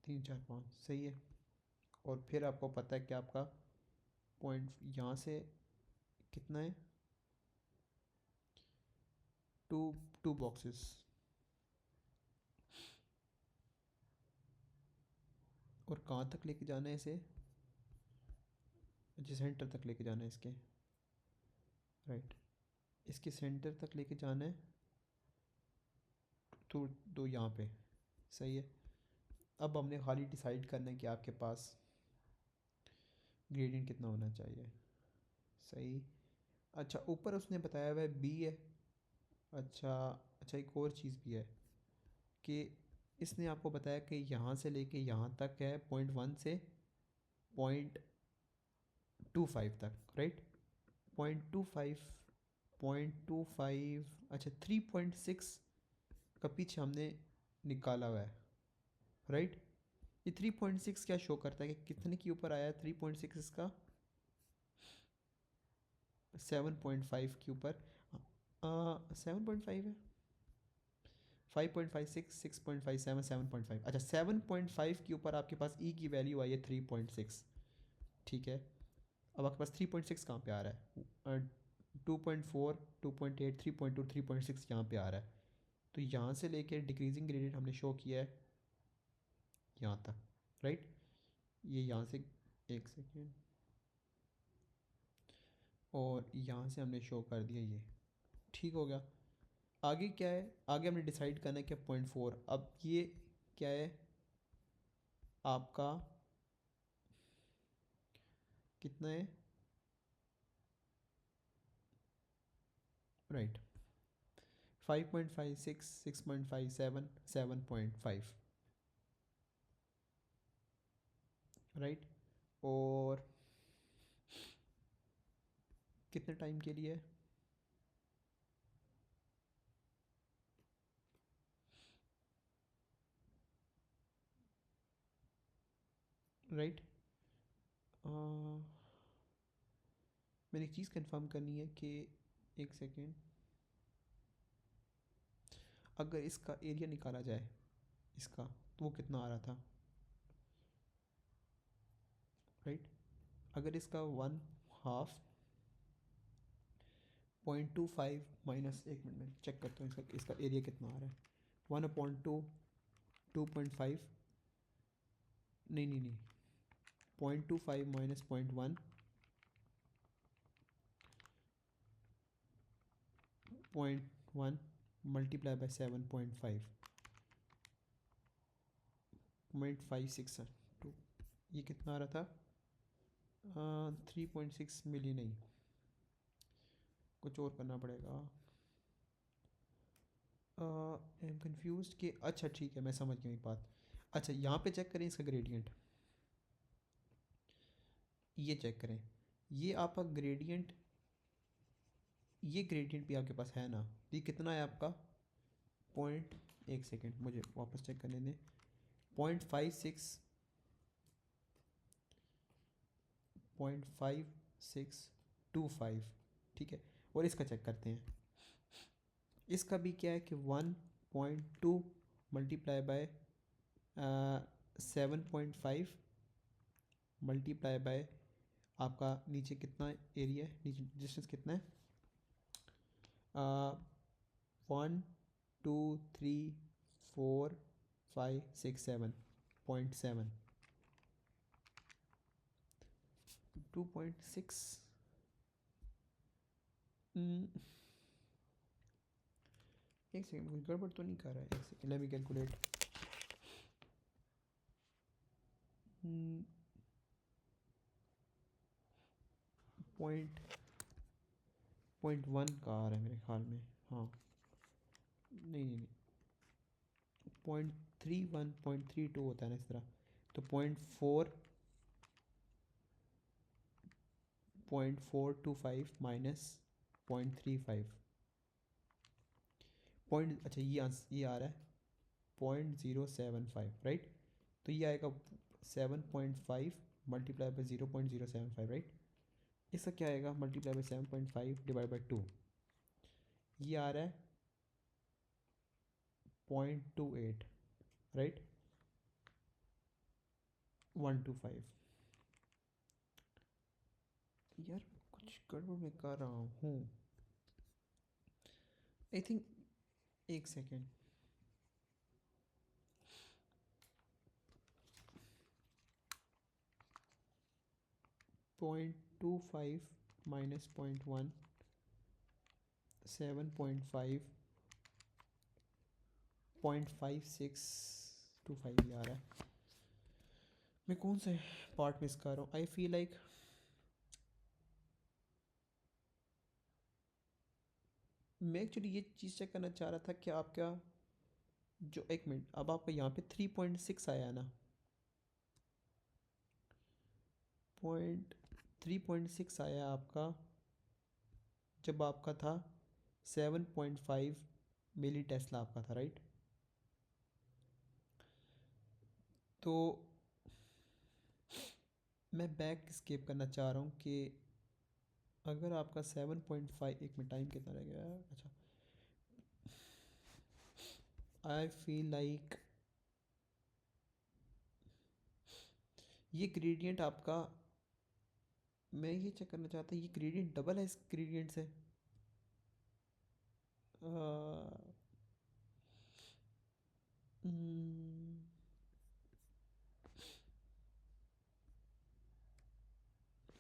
3 4 5, सही है। और फिर आपको पता है कि आपका पॉइंट यहाँ से कितना है, 2 2 बॉक्सेस। और कहाँ तक लेके जाना है इसे, अच्छा सेंटर तक लेके जाना है इसके, राइट, इसके सेंटर तक लेके जाना है। तो यहाँ पे सही है। अब हमने खाली डिसाइड करना है कि आपके पास ग्रेडियंट कितना होना चाहिए, सही। अच्छा, ऊपर उसने बताया हुआ है बी है। अच्छा अच्छा, एक और चीज़ भी है कि इसने आपको बताया कि यहाँ से लेके यहाँ तक है, 0.1 से 0.25 तक, राइट। 0.25, 0.25, अच्छा 3.6 का पीछे हमने निकाला हुआ है, राइट। ये 3.6 क्या शो करता है कि कितने के ऊपर आया है, 3.6 इसका 7.5 के ऊपर, 7.5 है, 5.56, 6.57, 7.5, अच्छा 7.5 के ऊपर आपके पास ई की वैल्यू आई है 3.6, ठीक है। अब आपके पास 3.6 कहाँ पे आ रहा है, 2.4, 2.8, 3.2, 3.6 यहाँ पे आ रहा है। तो यहाँ से लेके डिक्रीजिंग ग्रेडियंट हमने शो किया है यहाँ तक, राइट। ये यहाँ से, 1 सेकेंड, और यहाँ से हमने शो कर दिया ये, ठीक हो गया। आगे क्या है, आगे हमने डिसाइड करना है कि 0.4, अब ये क्या है आपका, कितना है, राइट, 5.56, 6.57, 7.5, राइट। और कितने टाइम के लिए, राइट। मैंने एक चीज़ कंफर्म करनी है कि 1 सेकेंड, अगर इसका एरिया निकाला जाए इसका, तो वो कितना आ रहा था, राइट। अगर इसका 1/2, 0.25 माइनस, 1 मिनट में चेक करता हूँ इसका इसका एरिया कितना आ रहा है, 1/2, 2.5, नहीं नहीं नहीं, 0.25 माइनस 0.1, 0.1 मल्टीप्लाई बाय 7.5, 0.562, ये कितना आ रहा था, 3.6 मिली, नहीं कुछ और करना पड़ेगा। आई एम कन्फ्यूज कि, अच्छा ठीक है मैं समझ गया एक बात। अच्छा, यहाँ पे चेक करें इसका ग्रेडियंट, ये चेक करें, ये आपका ग्रेडियंट, ये ग्रेडियंट भी आपके पास है ना, ये कितना है आपका, पॉइंट, 1 सेकेंड मुझे वापस चेक करने दें, 0.56, 0.5625, ठीक है। और इसका चेक करते हैं, इसका भी क्या है कि 1.2 मल्टीप्लाई बाय 7.5 मल्टीप्लाई बाय आपका नीचे कितना एरिया है, नीचे डिस्टेंस कितना है, 1 2 3 4 5 6 7.7, 2.6। एक सेकेंड, कुछ गड़बड़ तो नहीं कर रहा है, एक second, let me calculate. Point 1 का आ रहा है मेरे ख्याल में, हाँ, नहीं नहीं नहीं, 0.31 0.32 होता है ना इस तरह, तो 0.425 माइनस 0.35 पॉइंट, अच्छा ये आ रहा है 0.075, राइट। तो ये आएगा 7.5 मल्टीप्लाई बाई 0.075, राइट। इसका क्या आएगा, मल्टीप्लाई बाई 7.5 डिवाइड बाई 2, ये आ रहा है 0.28, राइट, 125। यार कुछ गड़बड़ मैं कर रहा हूँ, आई थिंक, एक सेकेंड, 0.25 माइनस 0.1, 7.5, 0.5625 ये आ रहा है। मैं कौन से पार्ट मिस कर रहा हूँ, आई फील लाइक मैं एक्चुअली ये चीज़ चेक करना चाह रहा था कि आपका जो, एक मिनट, अब आपका यहाँ पे 3.6 आया ना, 3.6 आया आपका, जब आपका था 7.5 मिली टेस्ला आपका था, राइट। तो मैं बैक स्केप करना चाह रहा हूँ कि अगर आपका 7.5, एक मिनट, टाइम कितना रह गया, अच्छा, आई फील लाइक ये ग्रेडियंट आपका, मैं ये चेक करना चाहता हूँ ये ग्रेडियंट डबल है इस ग्रेडियंट से,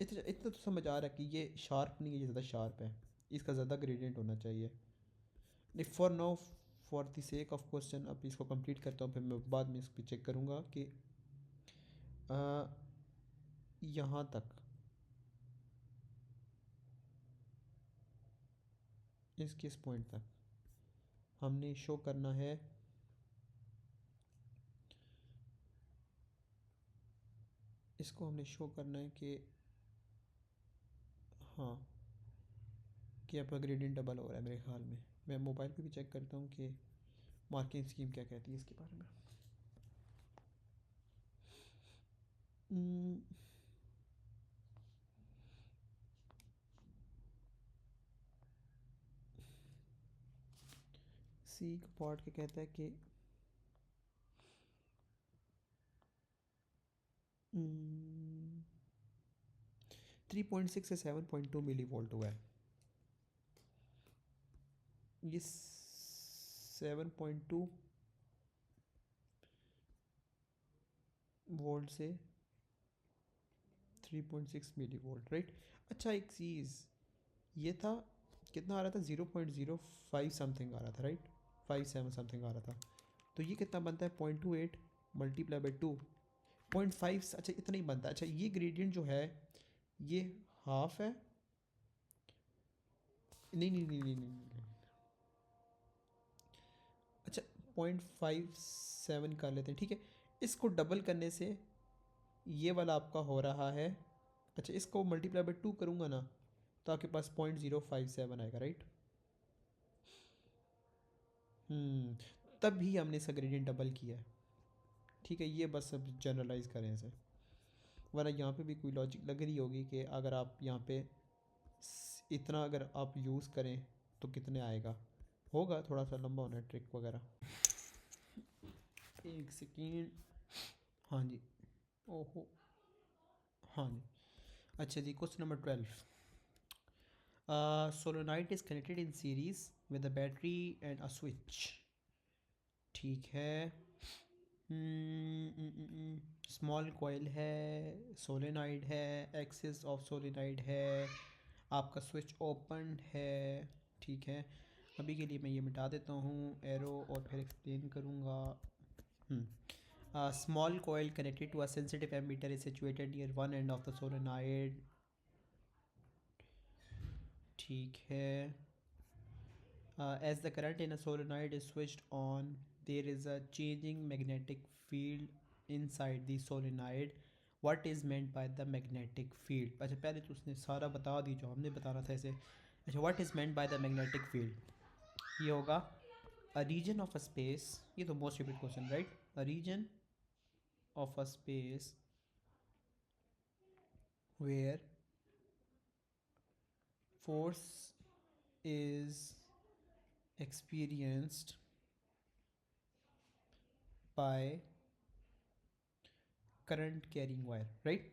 इतना इतना तो समझ आ रहा है कि ये शार्प नहीं है, ये ज़्यादा शार्प है, इसका ज़्यादा ग्रेडियंट होना चाहिए। नहीं, for now, for the sake of question, अब इसको कंप्लीट करता हूँ, फिर मैं बाद में इस पर चेक करूँगा कि यहाँ तक इस किस पॉइंट तक हमने शो करना है, इसको हमने शो करना है कि हाँ, कि आपका ग्रेडियंट डबल हो रहा है मेरे ख्याल में। मैं मोबाइल पे भी चेक करता हूँ कि मार्किंग स्कीम क्या कहती है इसके बारे में। सी का पार्ट क्या कहता है कि 3.6 से 7.2 मिली वोल्ट हुआ है, ये 7.2 वोल्ट से 3.6 मिली वोल्ट, राइट। अच्छा, एक चीज़, ये था कितना आ रहा था, 0.05 समथिंग आ रहा था, राइट, 57 समथिंग आ रहा था। तो ये कितना बनता है, 0.28 मल्टीप्लाई बाई 2.5, अच्छा इतना ही बनता है। अच्छा, ये ग्रेडियंट जो है ये हाफ है, नहीं नहीं नहीं नहीं नहीं, नहीं, नहीं। अच्छा, 0.57 कर लेते हैं, ठीक है। इसको डबल करने से ये वाला आपका हो रहा है, अच्छा इसको मल्टीप्लाई बाई 2 करूँगा ना, तो आपके पास 0.057 आएगा, राइट। तब भी हमने इसका ग्रेडियंट डबल किया है, ठीक है। ये बस अब जनरलाइज करें इसे, वरना यहाँ पे भी कोई लॉजिक लग रही होगी कि अगर आप यहाँ पे इतना अगर आप यूज़ करें तो कितने आएगा, होगा थोड़ा सा लंबा होना है ट्रिक वगैरह। एक सेकेंड, हाँ जी। ओहो। हाँ जी। अच्छा जी, question number 12। Solenoid is connected in series with a battery and a switch. ठीक है। स्मॉल कॉइल है, सोलेनाइड है, एक्सिस ऑफ सोलेनाइड है, आपका स्विच ओपन है। ठीक है, अभी के लिए मैं ये मिटा देता हूँ एरो और फिर एक्सप्लेन करूँगा। Small coil connected to a sensitive ammeter is situated near one end of the solenoid. ठीक है। As the current in a solenoid is switched on, there is a changing magnetic field inside the solenoid. What is meant by the magnetic field? अच्छा, पहले तो उसने सारा बता दी जो हमने बताना था इसे। अच्छा, what is meant by the magnetic field? ये होगा a region of a space, ये तो most repeated question, right? A region of a space where force is experienced by current carrying wire, right?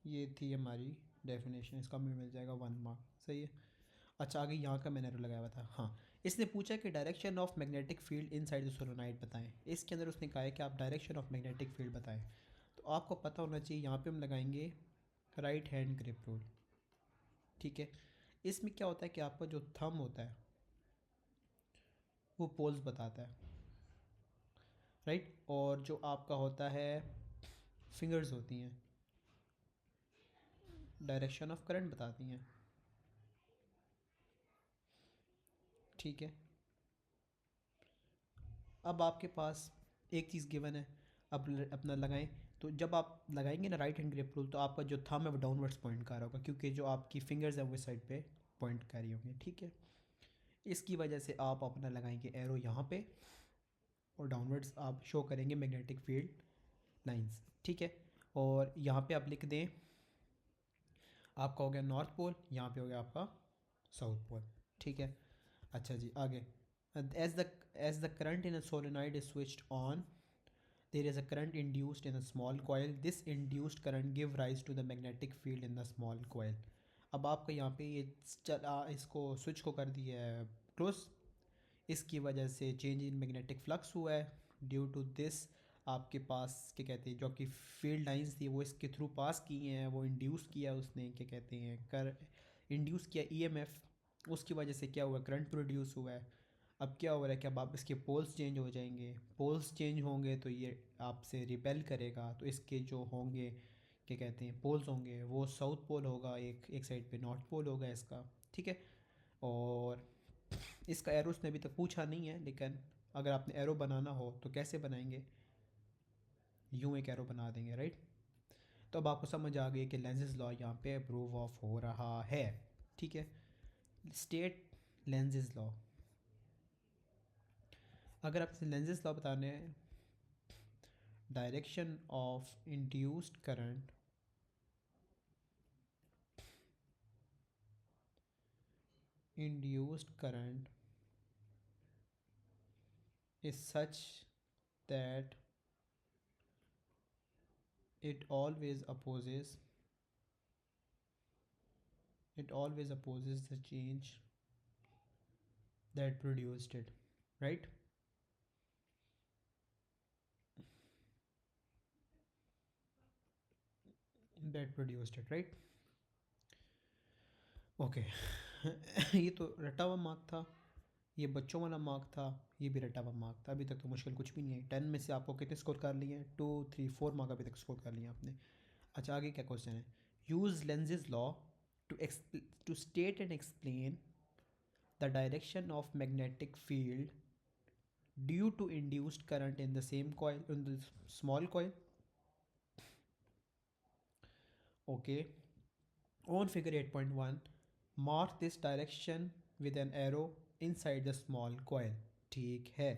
ये थी हमारी डेफिनेशन, इसका भी मिल जाएगा 1 मार्क। सही है। अच्छा, आगे यहाँ का मैंने एरो लगाया हुआ था। हाँ, इसने पूछा कि direction of magnetic field inside the solenoid बताएं। इसके अंदर उसने कहा है कि आप डायरेक्शन ऑफ मैग्नेटिक फील्ड बताएं। तो आपको पता होना चाहिए, यहाँ पे हम लगाएंगे राइट हैंड ग्रिप रूल। ठीक है। इसमें क्या होता है कि आपका जो थंब होता है वो पोल्स बताता है, राइट, और जो आपका होता है फिंगर्स होती हैं डायरेक्शन ऑफ करंट बताती हैं। ठीक है। अब आपके पास एक चीज़ गिवन है, अब अपना लगाएं। तो जब आप लगाएंगे ना राइट हैंड ग्रिप रूल, तो आपका जो थंब है वो डाउनवर्ड्स पॉइंट कर रहा होगा, क्योंकि जो आपकी फिंगर्स है वो इस साइड पे पॉइंट कर रही होंगी। ठीक है। इसकी वजह से आप अपना लगाएंगे एरो यहाँ पे और डाउनवर्ड्स आप शो करेंगे मैग्नेटिक फील्ड लाइंस। ठीक है। और यहाँ पे आप लिख दें, आपका हो गया नॉर्थ पोल, यहाँ पे हो गया आपका साउथ पोल। ठीक है। अच्छा जी, आगे। As the current in a solenoid is switched on, there is a current induced in a small coil. This induced current give rise to the magnetic field in the small coil. अब आपका यहाँ पे ये इसको switch को कर दिया है क्लोज, इसकी वजह से चेंज इन मैग्नेटिक फ्लक्स हुआ है। ड्यू टू दिस आपके पास क्या कहते हैं, जो आपकी फील्ड लाइंस थी वो इसके थ्रू पास की हैं, वो इंड्यूस किया उसने, क्या कहते हैं, कर इंड्यूस किया ईएमएफ। उसकी वजह से क्या हुआ, करंट प्रोड्यूस हुआ है। अब क्या हो रहा है कि अब आप इसके पोल्स चेंज हो जाएंगे, पोल्स चेंज होंगे तो ये आपसे रिपेल करेगा, तो इसके जो होंगे क्या कहते हैं पोल्स होंगे, वो साउथ पोल होगा, एक एक साइड पे नॉर्थ पोल होगा इसका। ठीक है। और इसका एरो उसने अभी तक पूछा नहीं है, लेकिन अगर आपने एरो बनाना हो तो कैसे बनाएंगे, यूँ एक एरो बना देंगे, राइट। तो अब आपको समझ आ गई कि लेंसेज लॉ यहाँ पे अप्रूव ऑफ हो रहा है। ठीक है। State lenses law. अगर आप लेंसेज लॉ बताने हैं, direction of induced current is such that it always opposes the change that produced it, right? That produced it, right? Okay. ये तो रटा हुआ मार्क था, ये बच्चों वाला मार्क था, ये भी रटा हुआ मार्क था। अभी तक तो मुश्किल कुछ भी नहीं है। 10 में से आपको कितने स्कोर कर लिए हैं, 2 3 4 मार्क अभी तक स्कोर कर लिए हैं आपने। अच्छा, आगे क्या क्वेश्चन है, use Lenz's law to state and explain the direction of magnetic field due to induced current in the same coil, in the small coil. Okay. On figure 8.1 mark this direction with an arrow inside the small coil. ठीक है।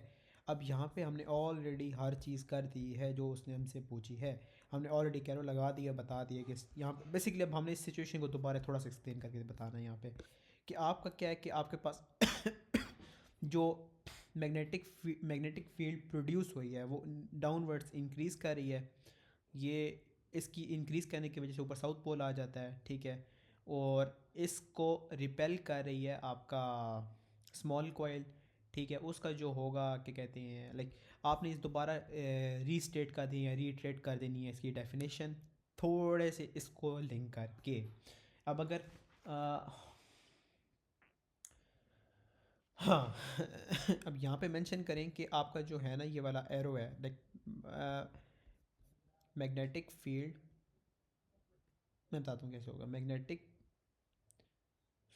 अब यहाँ पे हमने already हर चीज़ कर दी है जो उसने हमसे पूछी है। हमने ऑलरेडी कैरो लगा दिया, बता दिया कि यहाँ पे बेसिकली अब हमने इस सिचुएशन को दोबारा थोड़ा सा एक्सप्लेन करके बताना है यहाँ पे कि आपका क्या है कि आपके पास जो मैग्नेटिक फील्ड प्रोड्यूस हुई है वो डाउनवर्ड्स इंक्रीज़ कर रही है। ये इसकी इंक्रीज़ करने की वजह से ऊपर साउथ पोल आ जाता है, ठीक है। और इसको रिपेल कर रही है आपका स्मॉल कॉइल, ठीक है। उसका जो होगा क्या कहते हैं, लाइक आपने इस दोबारा रीस्टेट कर दी है, रीट्रेट कर देनी है इसकी डेफिनेशन थोड़े से इसको लिंक करके। अब अगर हाँ अब यहाँ पे मेंशन करें कि आपका जो है ना ये वाला एरो है, लाइक मैग्नेटिक फील्ड, मैं बताता हूँ कैसे होगा।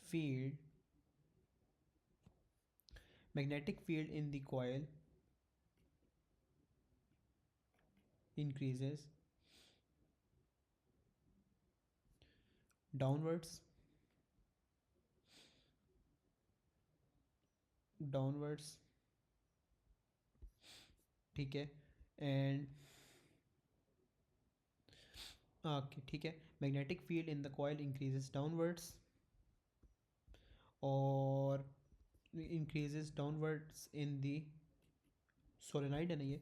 Field magnetic field in the coil increases downwards downwards, ठीक है। एंड ओके, ठीक है। Magnetic field in the coil increases downwards, और increases downwards in the solenoid है ना ये,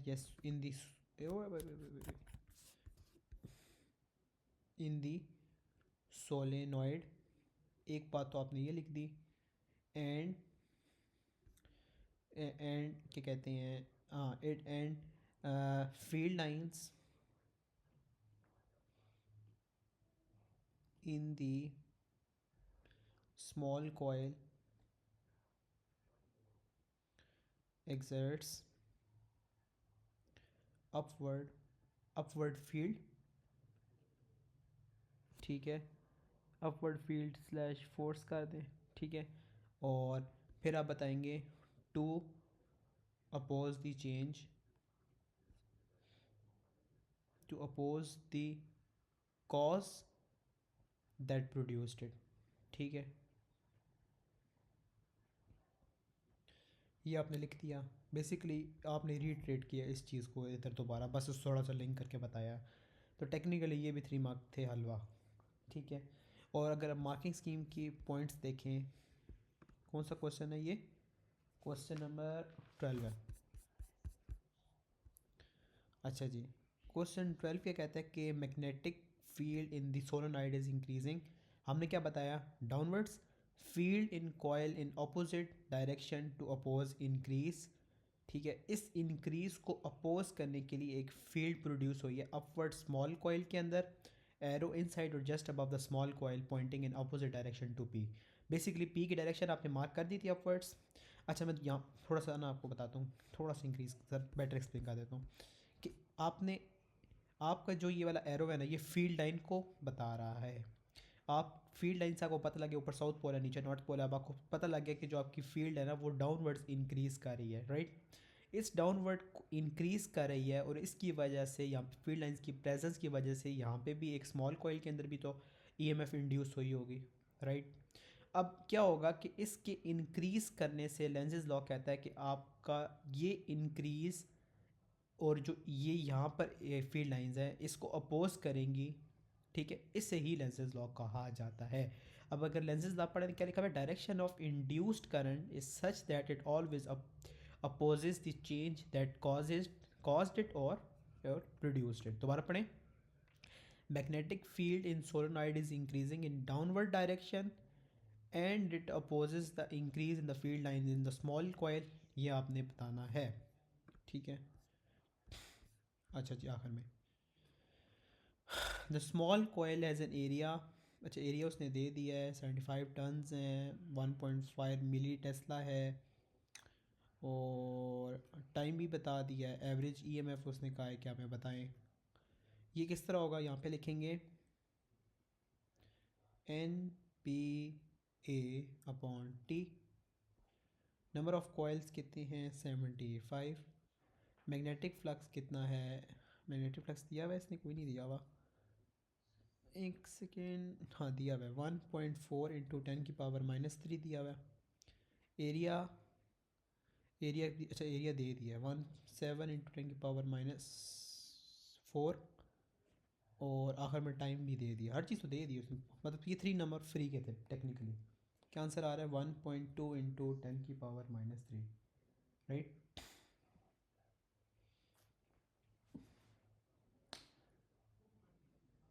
यस, इन दी सोलेनॉइड। एक बात तो आपने ये लिख दी। एंड एंड क्या कहते हैं, हाँ, it and field lines in the small coil exerts upward field, ठीक है। अपवर्ड फील्ड स्लैश फोर्स कर दें, ठीक है। और फिर आप बताएंगे to oppose the change, to oppose the cause that produced it, ठीक है। ये आपने लिख दिया। बेसिकली आपने रीट्रेट किया इस चीज़ को इधर दोबारा, बस उस थोड़ा सा लिंक करके बताया। तो टेक्निकली ये भी 3 मार्क थे हलवा, ठीक है। और अगर आप मार्किंग स्कीम की पॉइंट्स देखें, कौन सा क्वेश्चन है ये, क्वेश्चन नंबर 12 है। अच्छा जी, क्वेश्चन 12 क्या कहता है कि magnetic field in the solenoid is increasing. हमने क्या बताया, downwards, field in coil in opposite direction to oppose increase, ठीक है। इस इंक्रीज को अपोज करने के लिए एक फील्ड प्रोड्यूस हुई है अपवर्ड स्मॉल कॉयल के अंदर, एरो इनसाइड और just above the small coil pointing in opposite direction to P. Basically P की डायरेक्शन आपने मार्क कर दी थी अपवर्ड्स। अच्छा, मैं यहाँ थोड़ा सा ना आपको बताता हूँ, थोड़ा सा इंक्रीज सर बेटर एक्सप्लेन कर देता हूँ कि आपने, आपका जो ये वाला एरो है ना ये फील्ड लाइन को बता रहा है। आप फील्ड लाइन से आपको पता लगे ऊपर साउथ पोल है नीचे नॉर्थ पोल है, अब आपको पता लग गया कि जो आपकी फील्ड है ना वो डाउनवर्ड्स इंक्रीज़ कर रही है, राइट। इस डाउनवर्ड को इंक्रीज़ कर रही है और इसकी वजह से यहाँ पे फील्ड लाइंस की प्रेजेंस की वजह से यहाँ पे भी एक स्मॉल कॉइल के अंदर भी तो ईएमएफ इंड्यूस हुई होगी, राइट। अब क्या होगा कि इसके इंक्रीज़ करने से लेंसेज लॉ कहता है कि आपका ये इंक्रीज़ और जो ये यहाँ पर फील्ड लाइंस हैं इसको अपोज करेंगी, ठीक है। इससे ही लेंसेज लॉ कहा जाता है। अब अगर लेंसेज लॉ पढ़े तो क्या लिखा है, direction of induced current is such that it always opposes the change that caused it और प्रोड्यूस्ड इट। दोबारा पढ़ें, magnetic field in solenoid is increasing in downward direction and it opposes the increase in the field line in the small coil. ये आपने बताना है, ठीक है। अच्छा जी, आखिर में the small coil has an area, अच्छा एरिया उसने दे दिया है 75 टन्स हैं, 1.5 मिली टेस्ला है, और टाइम भी बता दिया है। एवरेज ईएमएफ उसने कहा है कि हमें बताएं। ये किस तरह होगा, यहाँ पे लिखेंगे N P A upon T. Number of coils कितने हैं 75। मैग्नेटिक फ्लक्स कितना है, मैग्नेटिक फ्लक्स दिया हुआ है इसने, कोई नहीं दिया हुआ, एक सेकेंड, हाँ दिया हुआ है 1.4 इंटू 10⁻³ दिया हुआ है। एरिया, अच्छा एरिया दे दिया है 17 इंटू 10⁻⁴, और आखिर में टाइम भी दे दिया, हर चीज़ तो दे दी उसने, मतलब ये 3 नंबर फ्री के थे टेक्निकली। क्या आंसर आ रहा है? 1.2 इंटू 10⁻³ राइट।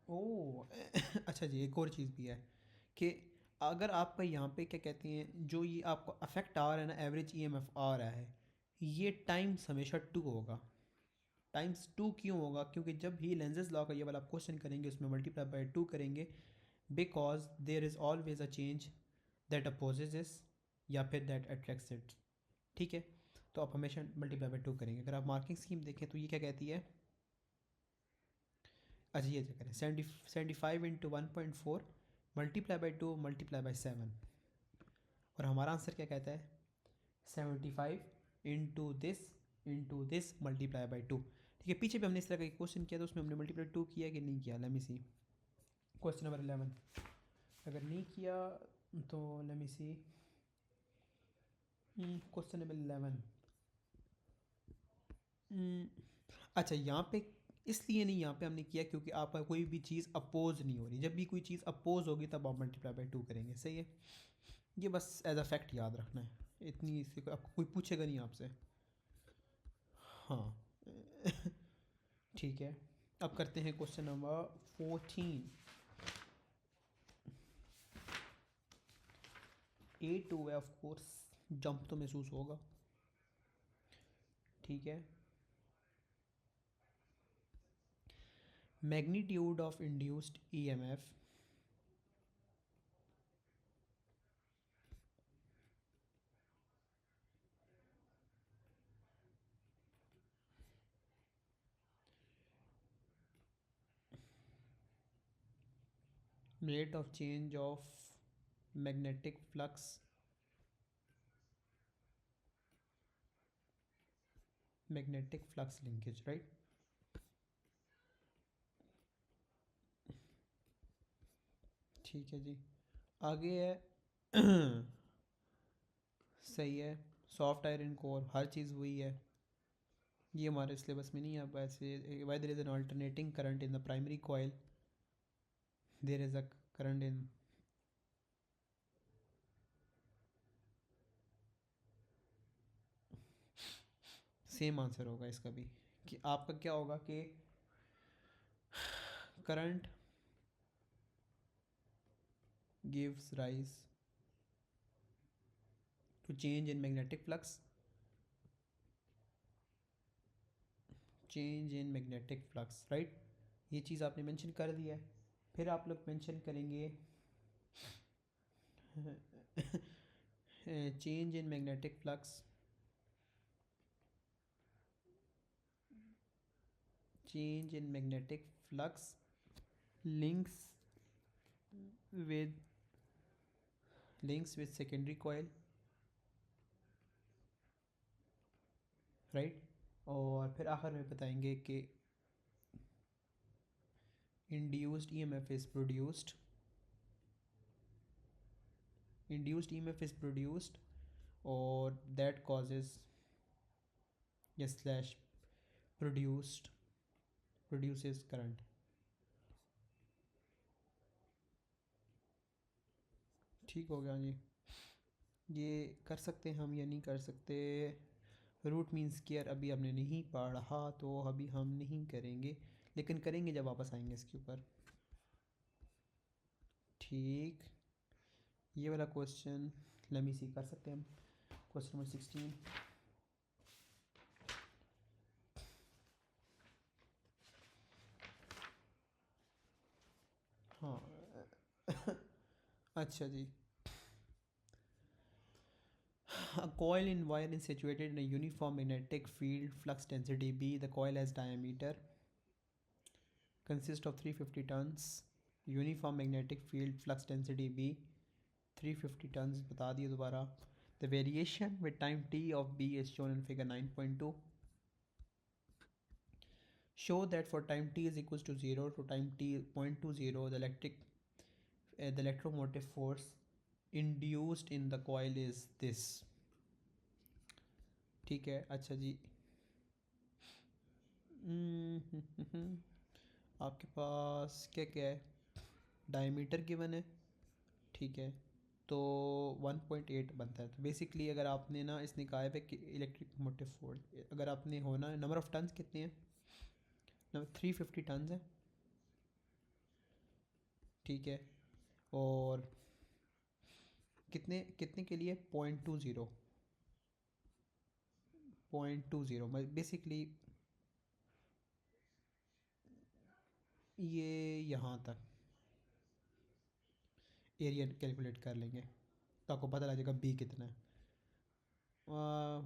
ओ अच्छा जी, एक और चीज़ भी है कि अगर आपका यहाँ पे क्या कहते हैं, जो ये आपको अफेक्ट आ रहा है ना, एवरेज ईएमएफ आ रहा है, ये टाइम्स हमेशा 2 होगा। टाइम्स 2 क्यों होगा? क्योंकि जब भी लेंजेज लॉ का ये वाला आप क्वेश्चन करेंगे उसमें मल्टीप्लाई बाय 2 करेंगे, because there is always a change that opposes इस या फिर दैट अट्रैक्ट्स इट। ठीक है, तो आप हमेशा मल्टीप्लाई बाय 2 करेंगे। अगर आप मार्किंग स्कीम देखें तो ये क्या कहती है? अच्छा ये क्या करें, 75 × 1.4 मल्टीप्लाई बाई 2 मल्टीप्लाई बाई 7, और हमारा आंसर क्या कहता है? 75 इंटू दिस मल्टीप्लाई बाई 2। ठीक है, पीछे भी हमने इस तरह का क्वेश्चन किया था, उसमें हमने मल्टीप्लाई 2 किया कि नहीं किया? लेट मी सी क्वेश्चन नंबर 11। अगर नहीं किया तो लेट मी सी क्वेश्चन नंबर 11। अच्छा यहाँ पे इसलिए नहीं यहाँ पे हमने किया क्योंकि आपका कोई भी चीज़ अपोज नहीं हो रही। जब भी कोई चीज़ अपोज होगी तब आप मल्टीप्लाई बाई 2 करेंगे। सही है, ये बस एज अ फैक्ट याद रखना है, इतनी इससे आपको कोई पूछेगा नहीं आपसे। हाँ ठीक है, अब करते हैं क्वेश्चन नंबर 14। A2 है ऑफ कोर्स, जंप तो महसूस होगा। ठीक है, magnitude of induced EMF rate of change of magnetic flux linkage, right? ठीक है जी, आगे है सही है, सॉफ्ट आयरन कोर, हर चीज़ वही है। ये हमारे सिलेबस में नहीं है। अब ऐसे why there is an alternating current in the primary coil, there is a current in, same answer होगा इसका भी कि आपका क्या होगा कि current gives rise to change in magnetic flux, change in magnetic flux, right. ये चीज़ आपने मेंशन कर दिया है। फिर आप लोग मेंशन करेंगे change in magnetic flux, change in magnetic flux links with secondary coil, right. और फिर आखिर में बताएंगे कि induced emf is produced, or that causes या slash produces current। ठीक हो गया जी, ये कर सकते हैं हम या नहीं कर सकते? रूट मीन स्क्वायर अभी हमने नहीं पढ़ा तो अभी हम नहीं करेंगे, लेकिन करेंगे जब वापस आएंगे इसके ऊपर। ठीक, ये वाला क्वेश्चन लेमी सी कर सकते हैं हम, क्वेश्चन नंबर 16। हाँ अच्छा जी, a coil in wire is situated in a uniform magnetic field, flux density B. The coil has diameter consists of 350 tons. Uniform magnetic field, flux density B 350 tons, बता दिए दोबारा। The variation with time t of B is shown in figure 9.2. Show that for time t is equals to 0 to time t 0.20, the electromotive force induced in the coil is this। ठीक है, अच्छा जी आपके पास क्या क्या है? Diameter given है, ठीक है, तो 1.8 बनता है। तो बेसिकली अगर आपने ना इसने कहा है कि इलेक्ट्रिक मोटिव फोर्स अगर आपने होना नंबर ऑफ़ टन्स कितने हैं, 350 टन्स है, ठीक है। और कितने कितने के लिए 0.20 बेसिकली ये यहाँ तक एरिया कैलकुलेट कर लेंगे तो आपको पता लग जाएगा बी कितना है।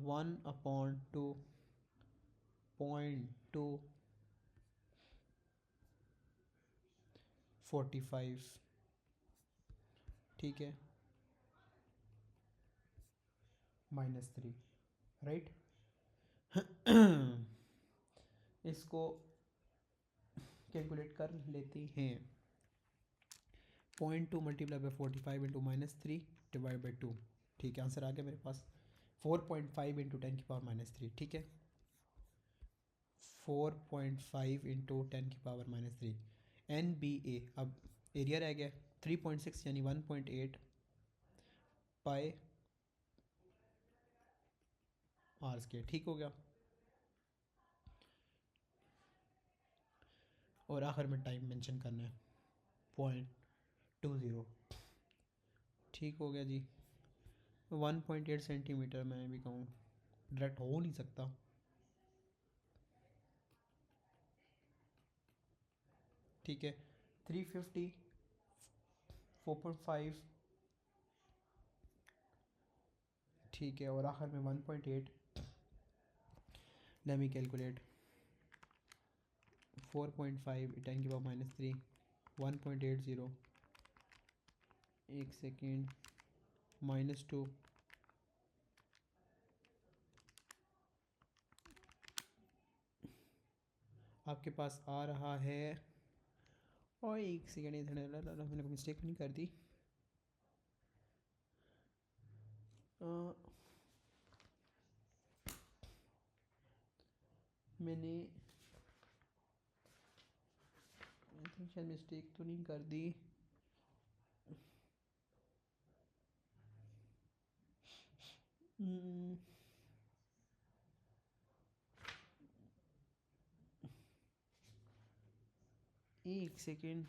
1/2.245, ठीक है, -3, राइट। इसको कैलकुलेट कर लेते हैं। 0.2 multiply by 45 into -3 divide by 2, ठीक है, आंसर आ गया मेरे पास 4.5 इंटू 10⁻³ ठीक है, 4.5 इंटू 10⁻³ NBA। अब एरिया रह गया 3.6 यानी 1.8 पाई r², ठीक हो गया। और आखिर में टाइम मेंशन करना है 0.20, ठीक हो गया जी। 1.8 सेंटीमीटर मैं भी कहूँ डायरेक्ट हो नहीं सकता, ठीक है। 350 4.5, ठीक है, और आखिर में 1.8। लेट मी कैलकुलेट 4.5 10⁻³ 1.80, एक सेकेंड, -2, आपके पास आ रहा है। और एक सेकेंड, मैंने कोई मिस्टेक नहीं कर दी। मैंने शायद मिस्टेक तो नहीं कर दी। एक सेकेंड,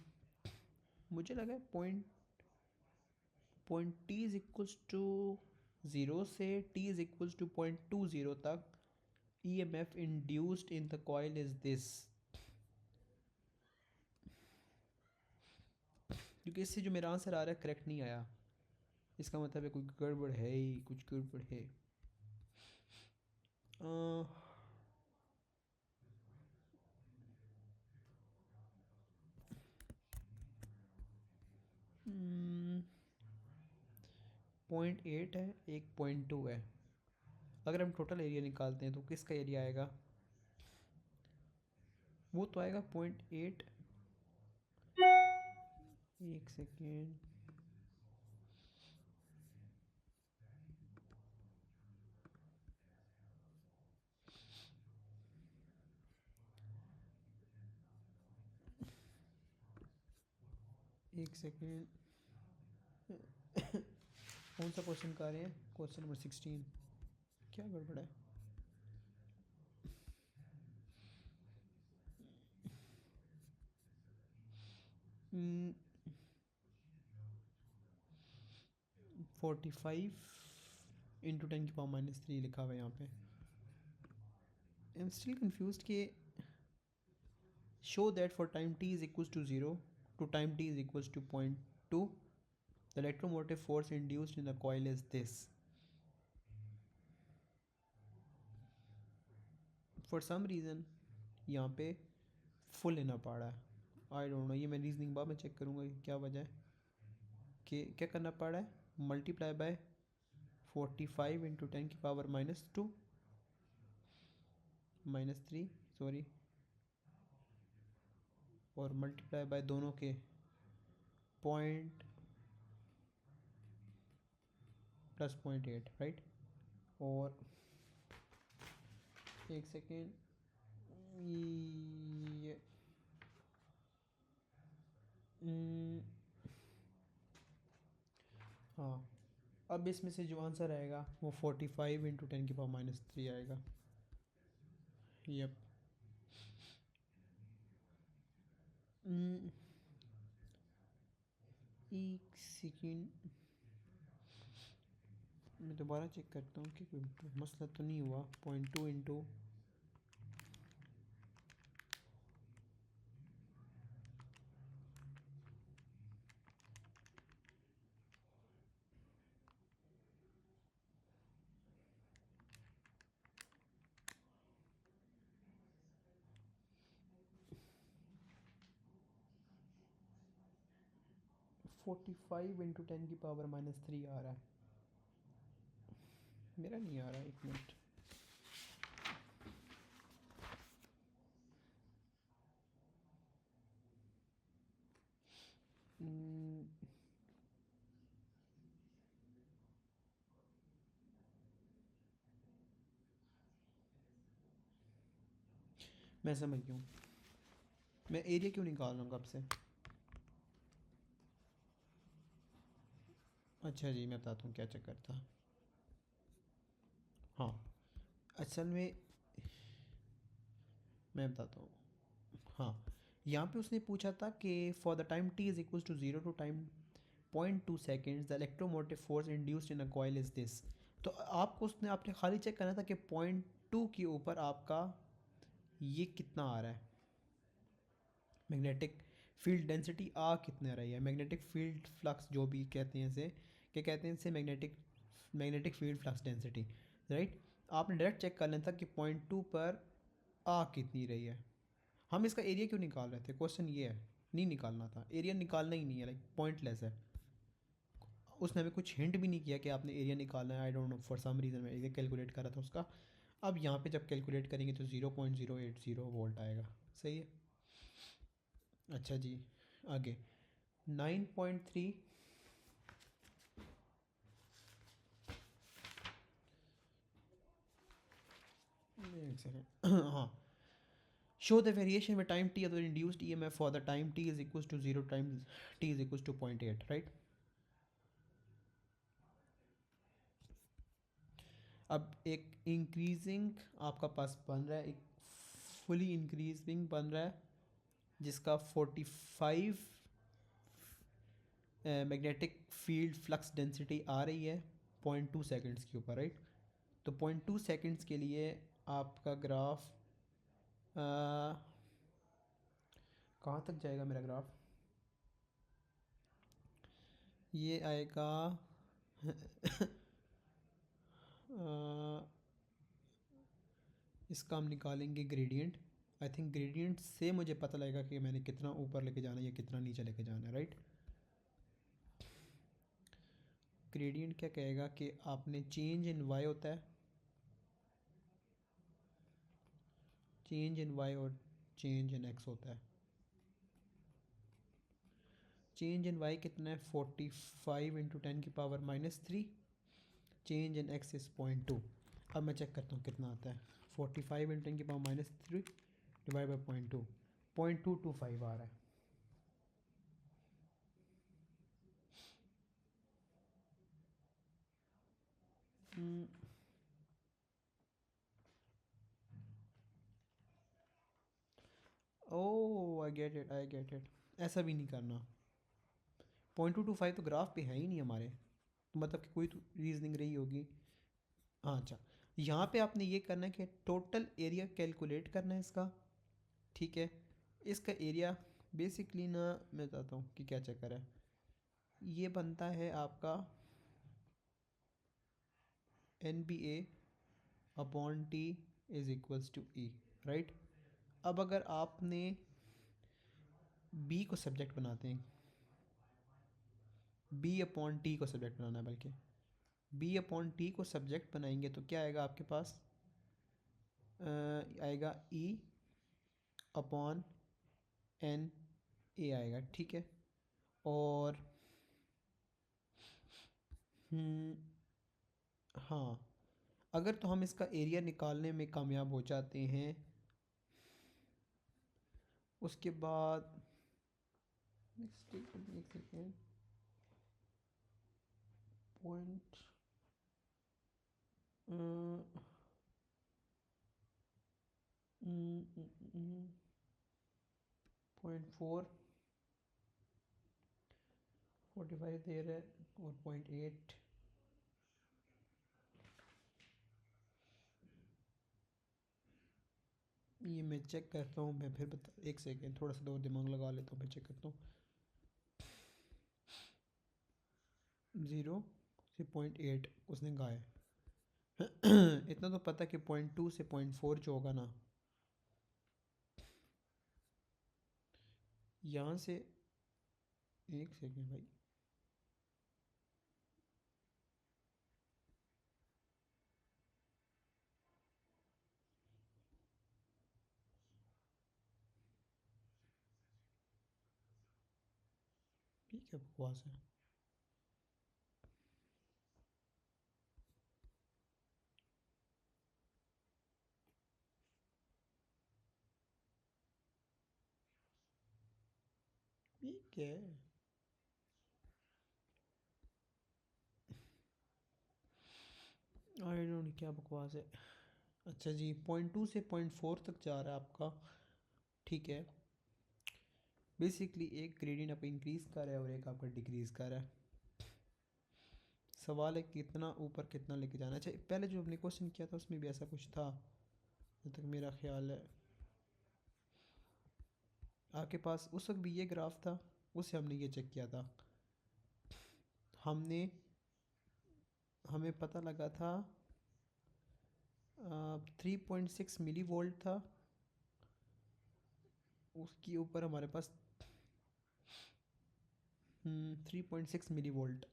मुझे लगा point T is equals to 0 से टी इज इक्वल्स टू 0.20 तक EMF induced in the coil is this, क्योंकि इससे जो मेरा आंसर आ रहा है करेक्ट नहीं आया, इसका मतलब है कोई गड़बड़ है ही, कुछ गड़बड़ है। अ, 0.8 है, एक 0.2 है। अगर हम टोटल एरिया निकालते हैं तो किसका एरिया आएगा, वो तो आएगा 0.8। एक सेकेंड, एक सेकेंड, कौन सा क्वेश्चन कर रहे हैं, क्वेश्चन नंबर 16, क्या गड़बड़ है। 45 इंटू 10⁻³ लिखा हुआ है यहाँ पे। आई एम स्टिल कन्फ्यूज कि show that for time t is equals to 0 to time t is equals to 0.2 the electromotive force induced in the coil is this. For some reason यहाँ पे full लेना पड़ रहा है, I don't no, ये मैं reasoning बाद में चेक करूँगा कि क्या वजह है कि क्या करना पड़ रहा है। मल्टीप्लाई बाय 45 इंटू 10⁻² -3, सॉरी, और मल्टीप्लाई बाय दोनों के पॉइंट प्लस 0.8, राइट। और एक सेकेंड, ये हाँ, अब इसमें से जो आंसर आएगा वो 45 × 10⁻³ आएगा। यप। एक सेकेंड, मैं दोबारा चेक करता हूँ कि कोई मसला तो नहीं हुआ। 0.2 इंटू 45 × 10⁻³ आ रहा है। मेरा नहीं आ रहा, एक मिनट। हम्म, मैं समझ गया हूँ। मैं एरिया क्यों निकाल रहा हूँ कब से? अच्छा जी, मैं बताता हूँ क्या चक्कर था। हाँ, असल में मैं बताता हूँ। हाँ, यहाँ पे उसने पूछा था कि for the time t is equal to 0 to time 0.2 seconds the electromotive force induced in a coil is this. तो आपको उसने आपने खाली चेक करना था कि 0.2 के ऊपर आपका ये कितना आ रहा है, मैग्नेटिक फील्ड डेंसिटी आ कितने रही है, मैग्नेटिक फील्ड फ्लक्स जो भी कहते हैं इसे, क्या कहते हैं इसे, magnetic magnetic field flux density, right. आपने डायरेक्ट चेक कर लेना था कि 0.2 पर आ कितनी रही है। हम इसका एरिया क्यों निकाल रहे थे, क्वेश्चन ये है। नहीं निकालना था, एरिया निकालना ही नहीं है, लाइक पॉइंटलेस है। उसने हमें कुछ हिंट भी नहीं किया कि आपने एरिया निकालना है। I don't know, for some reason मैं एरिया कैलकुलेट कर रहा था उसका। अब यहाँ पे जब कैलकुलेट करेंगे तो 0.080 वोल्ट आएगा। सही है। अच्छा जी, आगे 9.3। एक सेकेंड हाँ, show the variation with time t other induced EMF for the time t is equal to 0 time t is equal to 0.8, right. अब एक इंक्रीजिंग आपका पास बन रहा है, एक फुली इंक्रीजिंग बन रहा है जिसका 45 मैग्नेटिक फील्ड फ्लक्स डेंसिटी आ रही है 0.2 सेकेंड्स के ऊपर, राइट। तो 0.2 सेकेंड्स के लिए आपका ग्राफ कहाँ तक जाएगा मेरा ग्राफ, ये आएगा इसका हम निकालेंगे ग्रेडियंट। आई थिंक ग्रेडियंट से मुझे पता लगेगा कि मैंने कितना ऊपर लेके जाना है या कितना नीचे लेके जाना है, राइट। ग्रेडियंट क्या कहेगा कि आपने चेंज इन वाई होता है, चेंज इन वाई और चेंज इन एक्स होता है। चेंज इन वाई कितना है, 45 × 10⁻³ चेंज इन एक्स इज 0.2। अब मैं चेक करता हूँ कितना आता है। 45 × 10⁻³ डिवाइड बाई 0.2, 0.225 आ रहा है। Oh I get it, I get it. ऐसा भी नहीं करना, 0.225 तो ग्राफ पे है ही नहीं हमारे, तो मतलब कि कोई तो रीजनिंग रही होगी। हाँ अच्छा, यहाँ पे आपने ये करना है कि टोटल एरिया कैलकुलेट करना है इसका, ठीक है। इसका एरिया बेसिकली ना, मैं बताता हूँ कि क्या चक्कर है। ये बनता है आपका NBA upon T is equals to E, right. अब अगर आपने B को सब्जेक्ट बनाते हैं, B अपॉन T को सब्जेक्ट बनाना है, बल्कि B अपॉन T को सब्जेक्ट बनाएंगे तो क्या आएगा आपके पास, आएगा E अपॉन NA आएगा, ठीक है। और हाँ, अगर तो हम इसका एरिया निकालने में कामयाब हो जाते हैं, उसके बाद एक सेकेंड, पॉइंट 0.4 45 दे रहा है और 0.8 ये मैं चेक करता हूँ। मैं फिर बता, एक सेकेंड थोड़ा सा और दिमाग लगा लेता हूँ, मैं चेक करता हूँ। 0 से 0.8 उसने कहा है। इतना तो पता कि 0.2 से 0.4 जो होगा ना, यहाँ से एक सेकेंड भाई, ठीक है बकवास है। ठीक है, आई डोंट, क्या बकवास है। अच्छा जी, 0.2 से 0.4 तक जा रहा है आपका, ठीक है। बेसिकली एक ग्रेडियंट आपका इंक्रीज कर रहा है और एक आपका डिक्रीज कर रहा है। सवाल है कितना ऊपर कितना लेके जाना चाहिए। पहले जो हमने क्वेश्चन किया था उसमें भी ऐसा कुछ था, जहाँ तक मेरा ख्याल है। आपके पास उस वक्त भी ये ग्राफ था, उससे हमने ये चेक किया था। हमने हमें पता लगा था 3.6 मिली वोल्ट था, उसके ऊपर हमारे पास 3.6 मिली वोल्ट,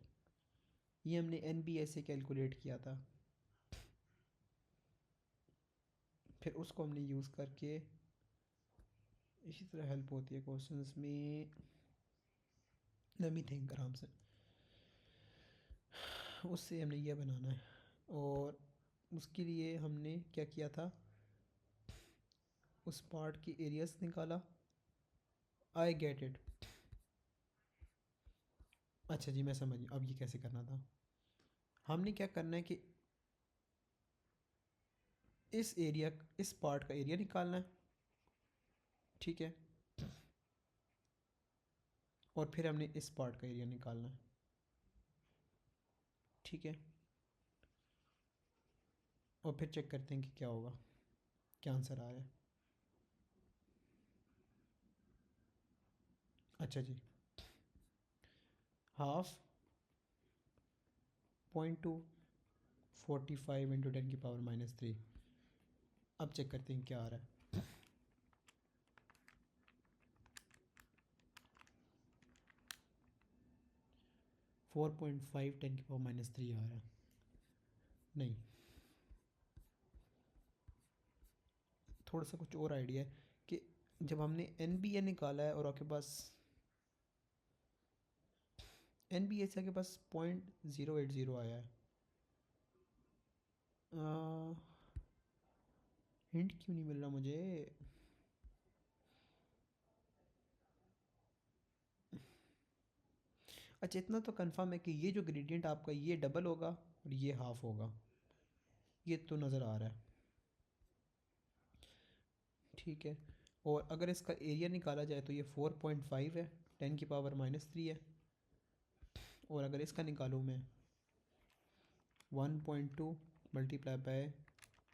ये हमने एन से कैलकुलेट किया था। फिर उसको हमने यूज़ करके, इसी तरह हेल्प होती है क्वेश्चंस में। लेट मी थिंक आराम से, उससे हमने ये बनाना है। और उसके लिए हमने क्या किया था, उस पार्ट की एरियाज निकाला। आई गेट इट। अच्छा जी, मैं समझ गया अब ये कैसे करना था। हमने क्या करना है कि इस पार्ट का एरिया निकालना है, ठीक है। और फिर हमने इस पार्ट का एरिया निकालना है, ठीक है। और फिर चेक करते हैं कि क्या होगा, क्या आंसर आ रहा है। अच्छा जी, हाफ 0.2 45 इंटू 10⁻³ अब चेक करते हैं क्या आ रहा है। 4.5 10⁻³ आ रहा है। नहीं, थोड़ा सा कुछ और आइडिया है कि जब हमने एन निकाला है और आपके पास से आपके पास 0.080 आया है, हिंट क्यों नहीं मिल रहा मुझे। अच्छा, इतना तो कंफर्म है कि ये जो ग्रेडियंट आपका ये डबल होगा और ये हाफ होगा, ये तो नज़र आ रहा है, ठीक है। और अगर इसका एरिया निकाला जाए तो ये 4.5 है, 10⁻³ है। और अगर इसका निकालूँ मैं 1.2 मल्टीप्लाई बाय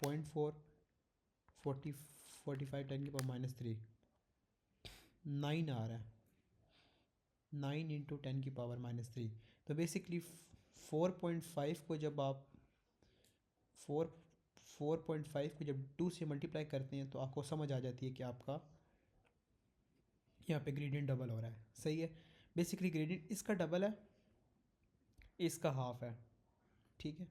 0.4 45 10⁻³ 9 आ रहा है। 9 इंटू 10⁻³ तो बेसिकली 4.5 को जब आप 4.5 को जब 2 से मल्टीप्लाई करते हैं तो आपको समझ आ जाती है कि आपका यहाँ पे ग्रेडियंट डबल हो रहा है, सही है। बेसिकली ग्रेडियंट इसका डबल है, इसका हाफ है, ठीक है।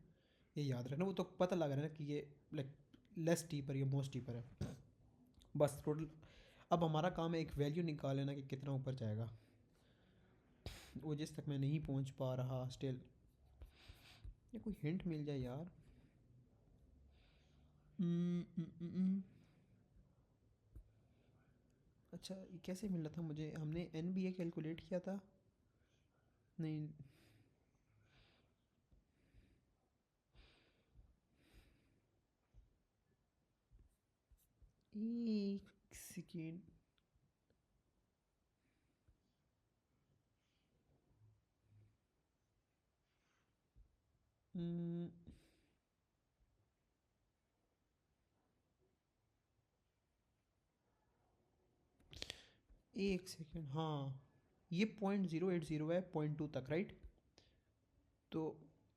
ये याद रखना, वो तो पता लग रहा है ना कि ये लाइक लेस डीपर या मोस्ट डीपर है। बस टोटल अब हमारा काम है एक वैल्यू निकाल लेना कि कितना ऊपर जाएगा, वो जिस तक मैं नहीं पहुंच पा रहा स्टिल। ये कोई हिंट मिल जाए यार। हम्म, हम्म, अच्छा, ये कैसे मिल रहा था मुझे, हमने एन कैलकुलेट किया था। नहीं, एक सेकेंड, एक सेकेंड, हाँ ये 0.080 है 0.2 तक, राइट? तो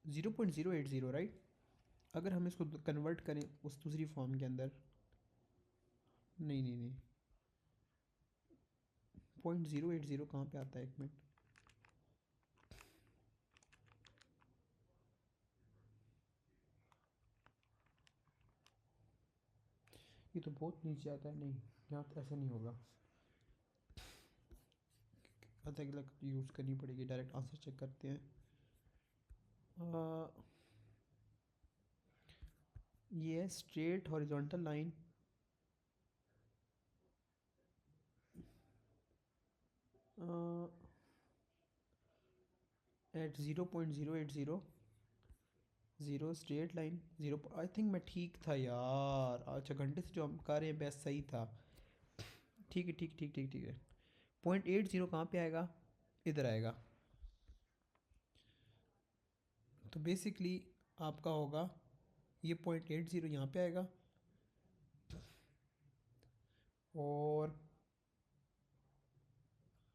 0.080, राइट? अगर हम इसको कन्वर्ट करें उस दूसरी फॉर्म के अंदर, नहीं नहीं नहीं, 0.080 कहाँ पे आता है, एक मिनट, ये तो बहुत नीचे आता है, नहीं यहाँ तो ऐसा नहीं होगा, अलग अलग यूज़ करनी पड़ेगी, डायरेक्ट आंसर चेक करते हैं। ये है straight horizontal line, at 0.080, zero straight line, zero, I think मैं ठीक था यार, अच्छा घंटे से जो हम कर रहे हैं बेस्ट सही था, ठीक है ठीक ठीक ठीक ठीक है। 0.80 कहाँ पे आएगा, इधर आएगा, तो बेसिकली आपका होगा ये 0.80 यहाँ पे आएगा, और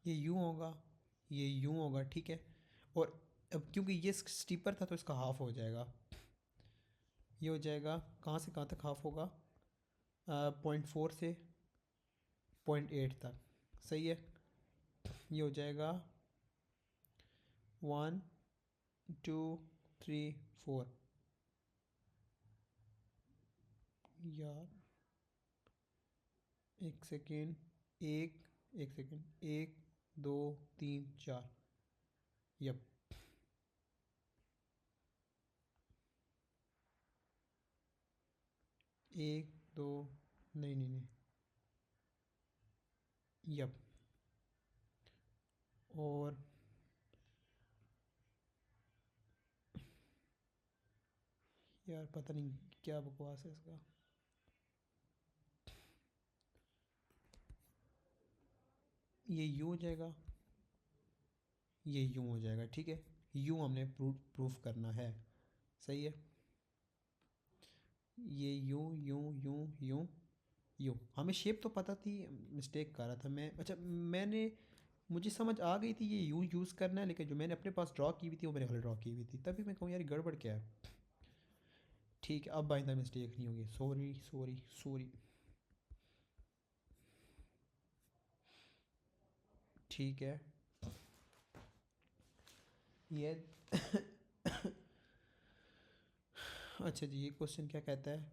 ये यूँ होगा, ये यूँ होगा, ठीक है। और अब क्योंकि ये स्टीपर था तो इसका हाफ हो जाएगा, ये हो जाएगा, कहाँ से कहाँ तक हाफ होगा, 0.4 से 0.8 तक, सही है। ये हो जाएगा 1 2 3 4, यार एक सेकेंड, एक सेकेंड, 1 2 3 4, यप, एक दो, नहीं नहीं नहीं, यप, और यार पता नहीं क्या बकवास है इसका, ये यूँ हो जाएगा, ये यूँ हो जाएगा, ठीक है, यूँ हमने प्रूफ करना है, सही है। ये यूँ यूँ यूँ यूँ यूँ, हमें शेप तो पता थी, मिस्टेक कर रहा था मैं, अच्छा मैंने, मुझे समझ आ गई थी ये यूँ यूज़ करना है, लेकिन जो मैंने अपने पास ड्रॉ की हुई थी वो मैंने गलत ड्रॉ की हुई थी, तभी मैं कहूँ यार गड़बड़ क्या है। ठीक है, अब आइंदा मिस्टेक नहीं होगी, सॉरी सॉरी सॉरी, ठीक है। ये अच्छा जी, ये क्वेश्चन क्या कहता है,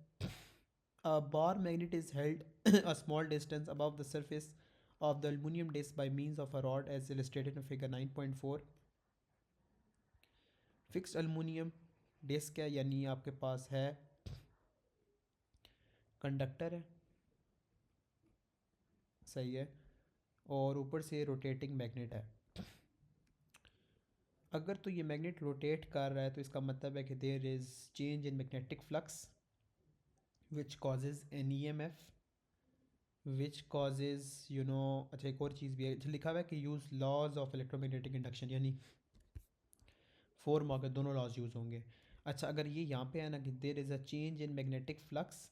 a bar magnet is held a small distance above the surface of the aluminum disc by means of a rod as illustrated in figure 9.4। Fixed aluminium disc है, यानी आपके पास है कंडक्टर है, सही है, और ऊपर से रोटेटिंग मैग्नेट है। अगर तो ये मैग्नेट रोटेट कर रहा है तो इसका मतलब है कि there is change in magnetic flux which causes an E M F, which causes you know, अच्छा एक और चीज़ भी है, अच्छा लिखा हुआ है कि use laws of electromagnetic induction, यानी 4 मॉक दोनों लॉज यूज़ होंगे। अच्छा अगर ये यहाँ पे है ना कि देर is a change in magnetic flux,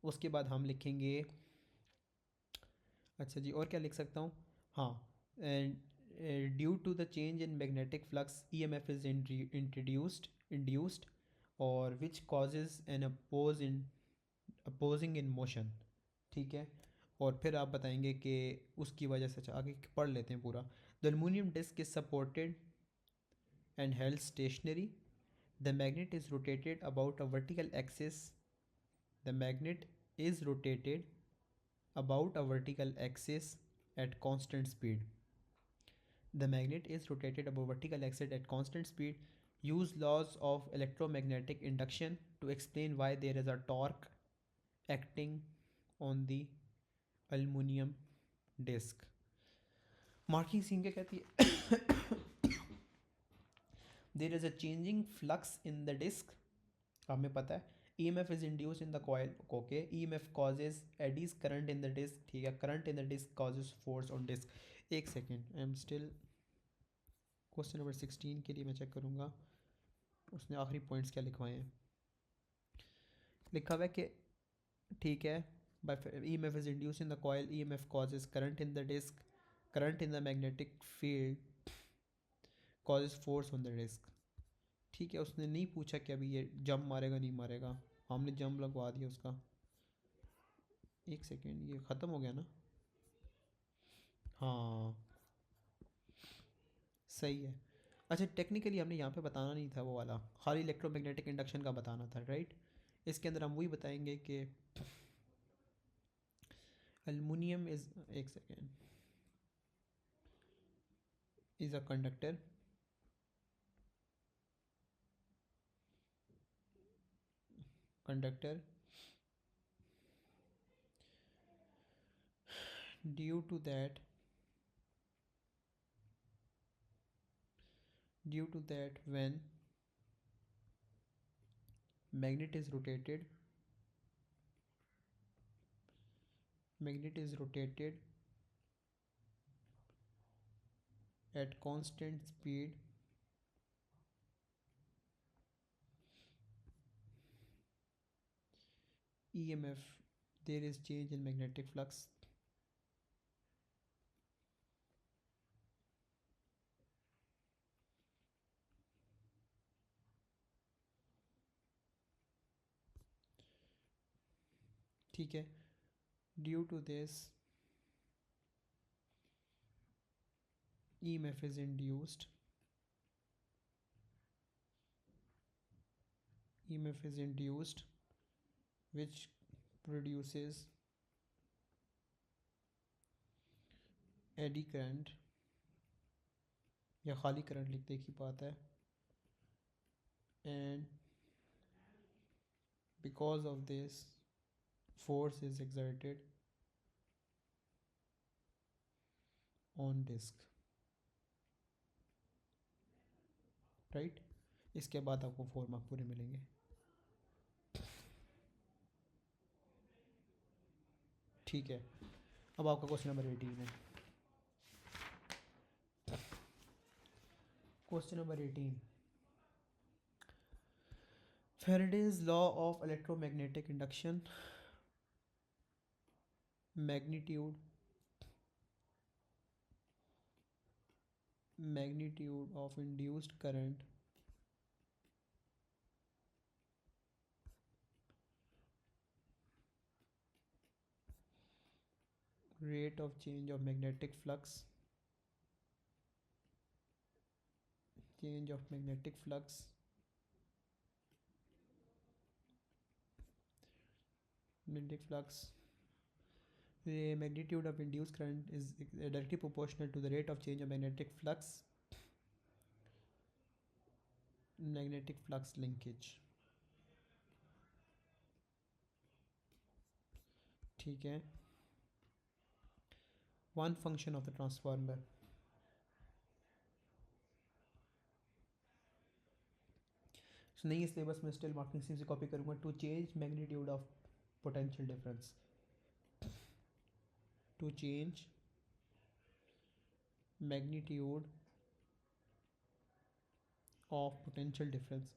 उसके बाद हम लिखेंगे, अच्छा जी और क्या लिख सकता हूँ, हाँ, due to the change in magnetic flux E M F is induced और which causes an opposing in motion, ठीक है। और फिर आप बताएंगे कि उसकी वजह से, अच्छा आगे पढ़ लेते हैं पूरा। The aluminium disc is supported and held stationary. The magnet is rotated about a vertical axis. The magnet is rotated about a vertical axis at constant speed. The magnet is rotated about vertical axis at constant speed. Use laws of electromagnetic induction to explain why there is a torque acting on the aluminum disc. Marking scheme क्या कहती है, there is a changing flux in the disc, हमें पता है, EMF is induced in the coil. Okay, EMF causes eddies current in the disc. ठीक है, current in the disc causes force on disc. एक second, I am still question number 16 के लिए मैं check करूँगा उसने आखिरी पॉइंट्स क्या लिखवाए हैं. लिखा हुआ है कि ठीक है, by EMF is induced in the coil, EMF causes current in the disc, current in the magnetic field causes force on the disc. ठीक है, उसने नहीं पूछा कि अभी ये जंप मारेगा नहीं मारेगा, हमने जंप लगवा दिया उसका. एक सेकेंड, ये ख़त्म हो गया ना. हाँ सही है. अच्छा, टेक्निकली हमने यहाँ पे बताना नहीं था वो वाला, खाली इलेक्ट्रोमैग्नेटिक इंडक्शन का बताना था, राइट. इसके अंदर हम वही बताएंगे कि एल्युमिनियम इज़, एक second, is a conductor conductor due to that when magnet is rotated at constant speed, EMF, there is change in magnetic flux. ठीक है, due to this EMF is induced, which produces eddy current, या खाली current लिखते ही बात है. And because of this force is exerted on disc, right. इसके बाद आपको 4 मार्क पूरे मिलेंगे. ठीक है, अब आपका क्वेश्चन नंबर 18 है. Question number 18, Faraday's law of electromagnetic induction, magnitude of induced current rate of change of magnetic flux the magnitude of induced current is directly proportional to the rate of change of magnetic flux linkage. ठीक है, one function of the transformer. So नहीं, इसलिए बस मैं still marking से copy करूँगा. To change magnitude of potential difference, to change magnitude of potential difference,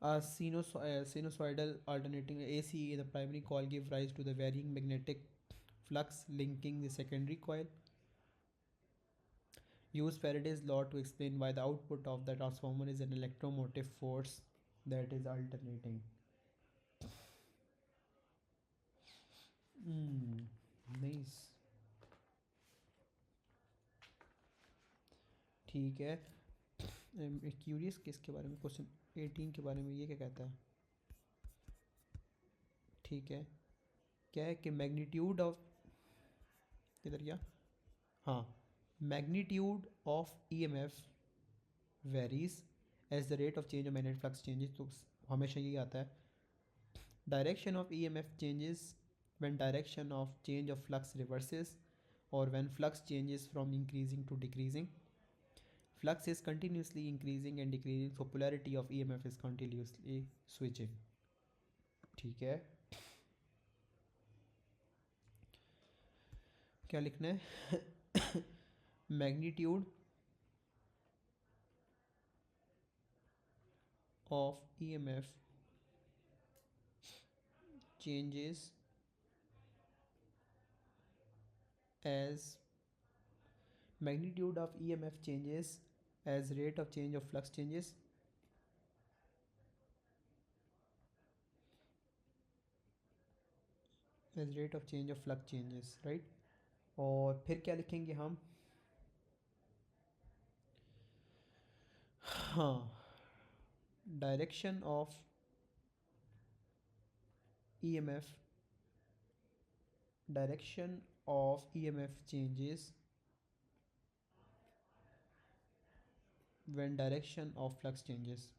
a sinusoidal alternating ACE in the primary coil give rise to the varying magnetic flux linking the secondary coil. Use Faraday's law to explain why the output of the transformer is an electromotive force that is alternating. Nice. ठीक है, curious case के बारे में question 18 के बारे में ये क्या कहता है. ठीक है, क्या है कि मैग्नीट्यूड ऑफ, किधर गया, हाँ, magnitude of EMF varies as the rate of change of magnetic flux changes. तो हमेशा यही आता है. Direction of EMF changes when direction of change of flux reverses or when flux changes from increasing to decreasing. flux is continuously increasing and decreasing, so polarity of EMF is continuously switching. ठीक है, क्या लिखना है? Magnitude of EMF changes as magnitude of EMF changes as rate of change of flux changes. As rate of change of flux changes, right? और फिर क्या लिखेंगे हम? हाँ, direction of EMF, direction of EMF changes when direction of flux changes.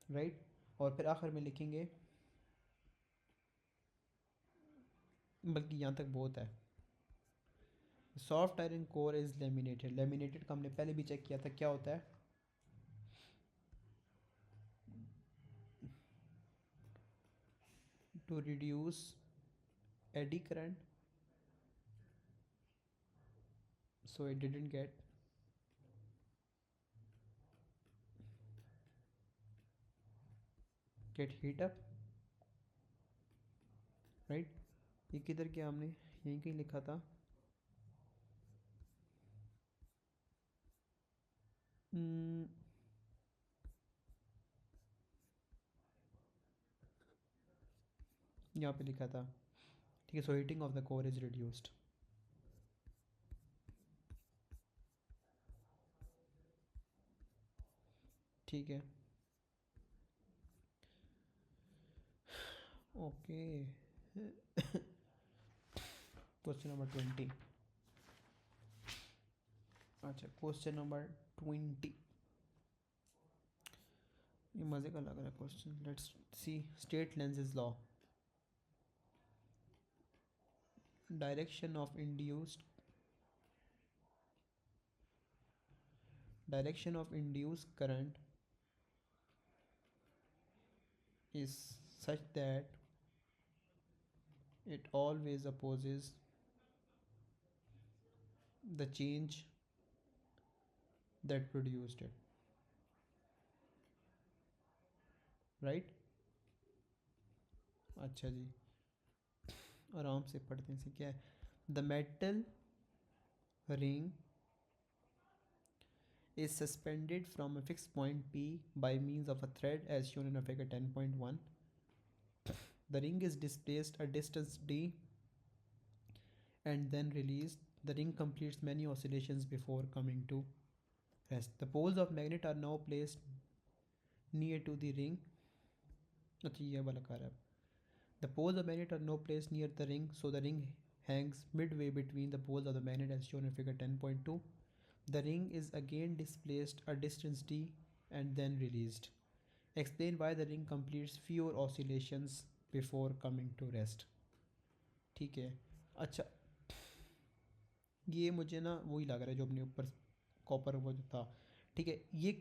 Right और फिर आखिर में लिखेंगे, बल्कि यहाँ तक बहुत है, soft iron core is laminated. Laminated का हमने पहले भी चेक किया था, क्या होता है? To reduce eddy current, so it didn't get heat up, right? ये किधर क्या हमने यहीं कहीं लिखा था, यहाँ पे लिखा था. ठीक है, so heating of the core is reduced. ठीक है, ओके. Question number 20. अच्छा, क्वेश्चन नंबर 20, ये मज़े का लग रहा है question. Let's see. State lenses law. Direction of induced current is such that it always opposes the change that produced it, right? अच्छा जी, आराम से पढ़ते हैं. क्या है? The metal ring is suspended from a fixed point P by means of a thread as shown in figure 10.1. The ring is displaced a distance d and then released. The ring completes many oscillations before coming to rest. The poles of magnet are now placed near to the ring. अच्छा, ये वाला कर रहा है. The poles of magnet are now placed near the ring, so the ring hangs midway between the poles of the magnet as shown in figure 10.2. The ring is again displaced a distance d and then released. Explain why the ring completes fewer oscillations before coming to rest. ठीक है. अच्छा, ये मुझे ना वही लग रहा है जो अपने ऊपर कॉपर वो जो था. ठीक है, ये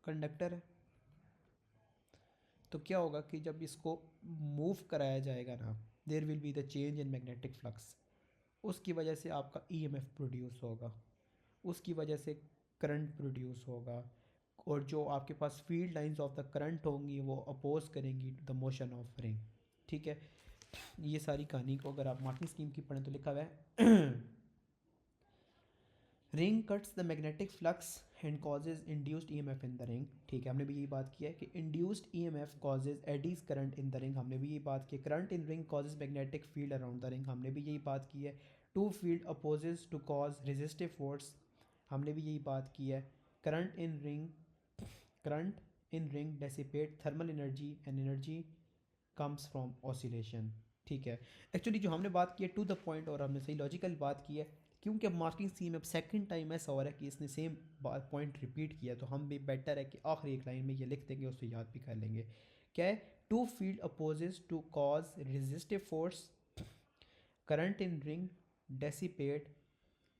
कंडक्टर है, तो क्या होगा कि जब इसको मूव कराया जाएगा ना, there will be the change in magnetic flux. उसकी वजह से आपका EMF प्रोड्यूस होगा, उसकी वजह से करंट प्रोड्यूस होगा, और जो आपके पास field lines of the current होंगी वो अपोज करेंगी द मोशन ऑफ रिंग. ठीक है, ये सारी कहानी को अगर आप मार्टिन स्कीम की पढ़ें तो लिखा हुआ है ring cuts the magnetic flux and causes induced EMF in the ring. ठीक है, हमने भी यही बात की है कि induced EMF causes eddies current in the ring. हमने भी यही बात की है current in ring causes magnetic field around the ring. हमने भी यही बात की है to field opposes to cause resistive force. हमने भी यही बात की है current in ring dissipate thermal energy and energy comes from oscillation. ठीक है, एक्चुअली जो हमने बात की है टू द पॉइंट, और हमने सही लॉजिकल बात की है, क्योंकि अब मार्किंग स्कीम अब सेकंड टाइम ऐसा हो रहा है कि इसने सेम पॉइंट रिपीट किया, तो हम भी बेटर है कि आखिरी एक लाइन में ये लिख देंगे, उससे याद भी कर लेंगे. क्या है? Two field opposes to cause resistive force. Current in ring dissipate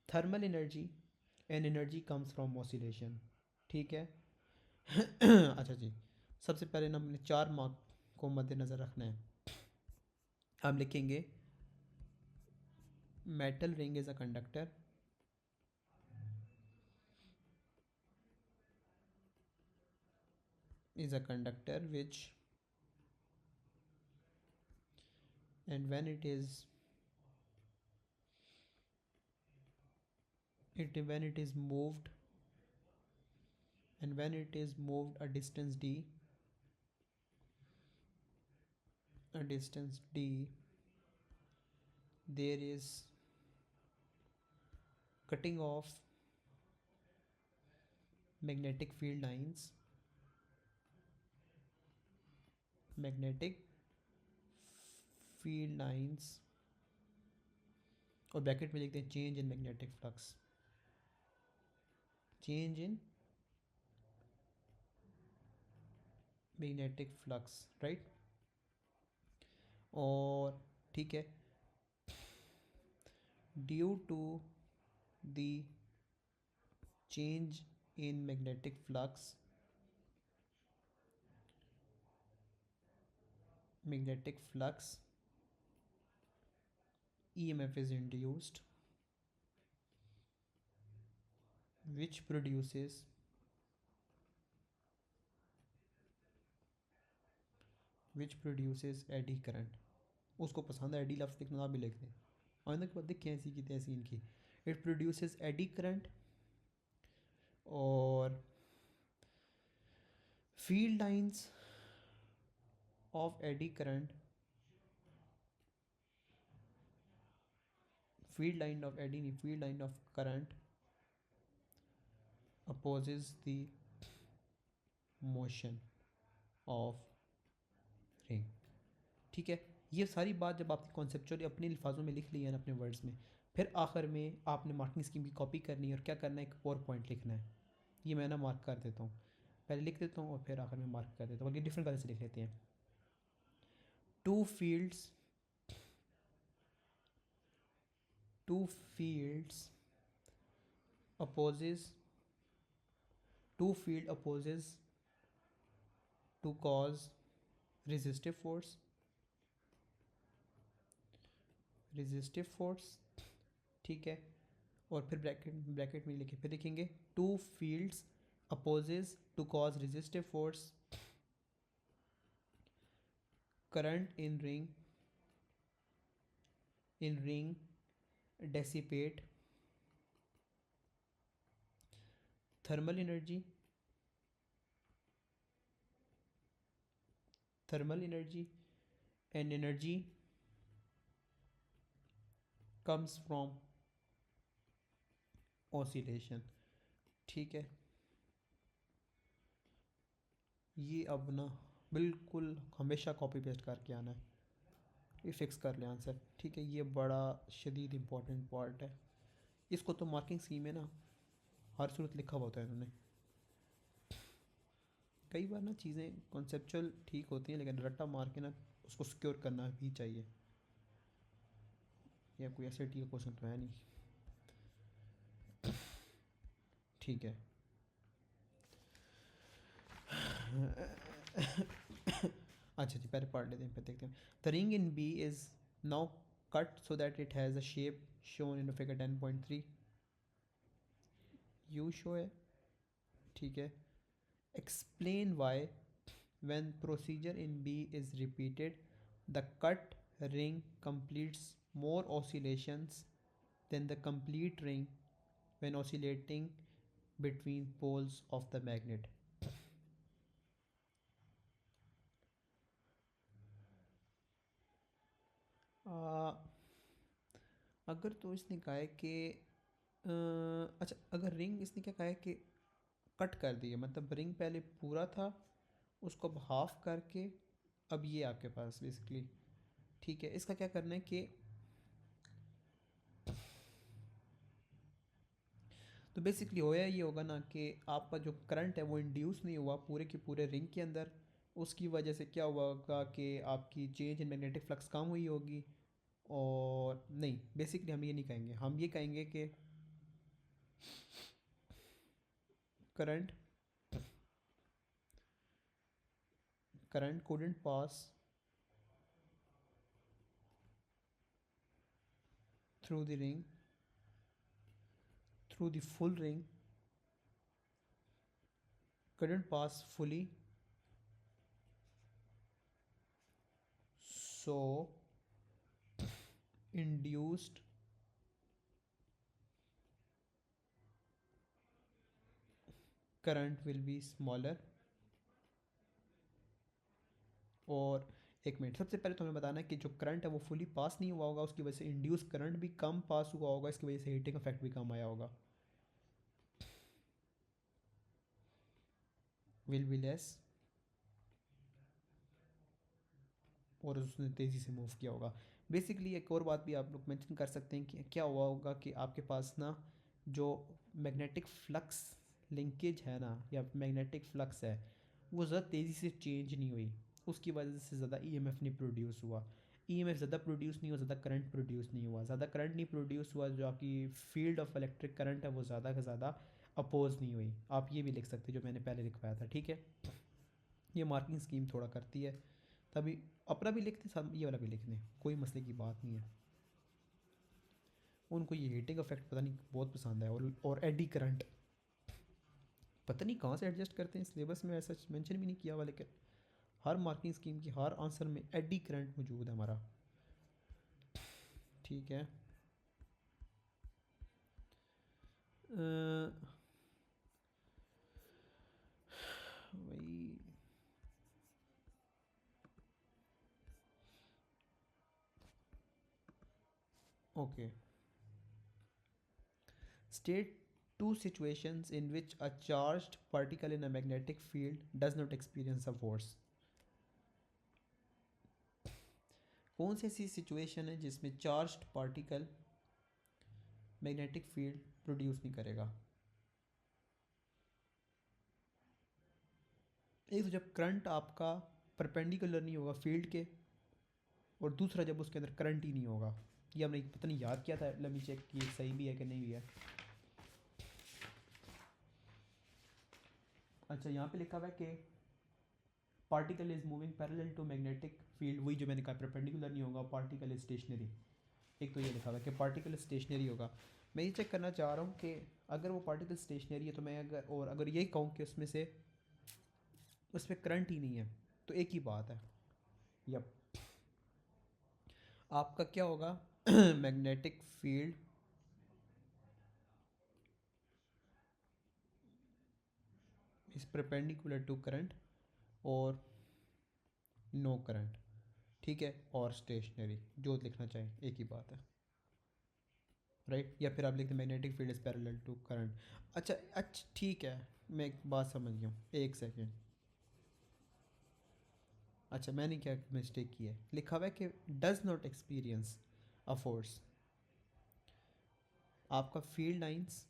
thermal energy and energy comes from oscillation. ठीक है. अच्छा जी, सबसे पहले ना हमने 4 मार्क को मद्देनज़र रखना है. हम लिखेंगे metal ring is a conductor. Is a conductor which, and when it is moved, and when it is moved a distance d, there is cutting of magnetic field lines, और ब्रैकेट में लिखते हैं change in magnetic flux. Change in magnetic flux, right. और ठीक है, due to the change in magnetic flux, EMF is induced, which produces eddy current. उसको पसंद है एडी लफ्ज़ लिखना, भी लिख दें. आइंदा के बाद देखिए ऐसी की तैसी इनकी. इट प्रोड्यूसेस एडी करंट, और field lines of eddy current, field line of current opposes the motion of ring. ठीक है. ये सारी बात जब आपने कॉन्सेप्चुअली अपने अल्फाजों में लिख ली है ना, अपने वर्ड्स में, फिर आखिर में आपने मार्किंग स्कीम की कॉपी करनी है और क्या करना है, एक और पॉइंट लिखना है. ये मैं ना मार्क कर देता हूँ, पहले लिख देता हूँ और फिर आखिर में मार्क कर देता हूँ, बल्कि डिफरेंट कलर से लिख लेते हैं. To fields opposes to cause resistive force. ठीक है. और फिर ब्रैकेट में लिखे, फिर लिखेंगे to fields opposes to cause resistive force. Current in ring dissipate thermal energy and energy comes from oscillation. ठीक है. ये अब ना बिल्कुल हमेशा कॉपी पेस्ट करके आना है, ये फिक्स कर लें आंसर. ठीक है. ये बड़ा शदीद इम्पॉर्टेंट पार्ट है. इसको तो मार्किंग स्कीम में ना हर सूरत लिखा हुआ होता है इन्होंने. कई बार ना चीज़ें कॉन्सेप्चुअल ठीक होती हैं, लेकिन रट्टा मार के ना उसको सिक्योर करना भी चाहिए. या कोई ऐसे टी का क्वेश्चन तो है नहीं. ठीक है. अच्छा जी, पहले पढ़ लेते हैं फिर देखते हैं. The ring in B is now cut so that it has a shape shown in figure 10.3. You show है. ठीक है. Explain why when procedure in B is repeated, the cut ring completes more oscillations than the complete ring when oscillating between poles of the magnet. अगर तो इसने कहा है कि अच्छा, अगर रिंग इसने क्या कहा है कि कट कर दिया, मतलब रिंग पहले पूरा था, उसको अब हाफ करके अब ये आपके पास बेसिकली. ठीक है. इसका क्या करना है कि तो बेसिकली होया ये होगा ना कि आपका जो करंट है वो इंड्यूस नहीं हुआ पूरे के पूरे रिंग के अंदर, उसकी वजह से क्या हुआ होगा कि आपकी चेंज इन मैग्नेटिक फ्लक्स कम हुई होगी। और नहीं, बेसिकली हम ये नहीं कहेंगे, हम ये कहेंगे कि current current couldn't pass through the ring, through the full ring, couldn't pass fully, so induced current will be smaller। और एक मिनट, सबसे पहले तो हमें बताना है कि जो करंट है वो फुली पास नहीं हुआ होगा, उसकी वजह से इंड्यूस करंट भी कम पास हुआ होगा, इसकी वजह से हीटिंग इफेक्ट भी कम आया होगा, विल बी लेस। और उसने तेज़ी से मूव किया होगा। बेसिकली एक और बात भी आप लोग मेंशन कर सकते हैं कि क्या हुआ होगा कि आपके पास ना जो मैग्नेटिक फ्लक्स लिंकेज है ना, या मैग्नेटिक फ्लक्स है, वो ज़्यादा तेज़ी से चेंज नहीं हुई, उसकी वजह से ज़्यादा ईएमएफ नहीं प्रोड्यूस हुआ। ईएमएफ ज़्यादा प्रोड्यूस नहीं हुआ, ज़्यादा करंट प्रोड्यूस नहीं हुआ, ज़्यादा करंट नहीं प्रोड्यूस हुआ, जो आपकी फील्ड ऑफ इलेक्ट्रिक करंट है वो ज़्यादा से ज़्यादा अपोज नहीं हुई। आप ये भी लिख सकते हैं जो मैंने पहले लिखवाया था, ठीक है। ये मार्किंग स्कीम थोड़ा करती है, तभी अपना भी लिखते साथ ये वाला भी लिख दें, कोई मसले की बात नहीं है। उनको ये हीटिंग इफेक्ट पता नहीं बहुत पसंद है, और एडी करंट पता नहीं कहाँ से एडजस्ट करते हैं, सिलेबस में ऐसा मेंशन भी नहीं किया हुआ, लेकिन हर मार्किंग स्कीम की हर आंसर में एडी करंट मौजूद है हमारा, ठीक है। वही okay. State two situations in which a charged particle in a magnetic field does not experience a force। कौन सी ऐसी सिचुएशन है जिसमें charged particle magnetic field produce नहीं करेगा? एक तो जब करंट आपका परपेंडिकुलर नहीं होगा फील्ड के, और दूसरा जब उसके अंदर करंट ही नहीं होगा। ये हमने पता नहीं याद किया था, लेट मी चेक कि सही भी है कि नहीं भी है। अच्छा, यहाँ पे लिखा हुआ है कि particle is moving parallel to magnetic field, वही जो मैंने कहा परपेंडिकुलर नहीं होगा, पार्टिकल इज स्टेशनरी। एक तो ये लिखा हुआ है कि पार्टिकल स्टेशनरी होगा। मैं ये चेक करना चाह रहा हूँ कि अगर वो पार्टिकल स्टेशनरी है तो मैं अगर यही कहूँ कि उसमें से उसमें करंट ही नहीं है, तो एक ही बात है। यप, आपका क्या होगा magnetic field is perpendicular to current और नो करंट, ठीक है, और स्टेशनरी, जो लिखना चाहें एक ही बात है, राइट। या फिर आप लिखते magnetic field is parallel to current. अच्छा अच्छा ठीक है, मैं एक बात समझ गया हूँ, एक सेकेंड। अच्छा, मैंने क्या मिस्टेक की है, लिखा हुआ है कि does not experience a force. आपका field lines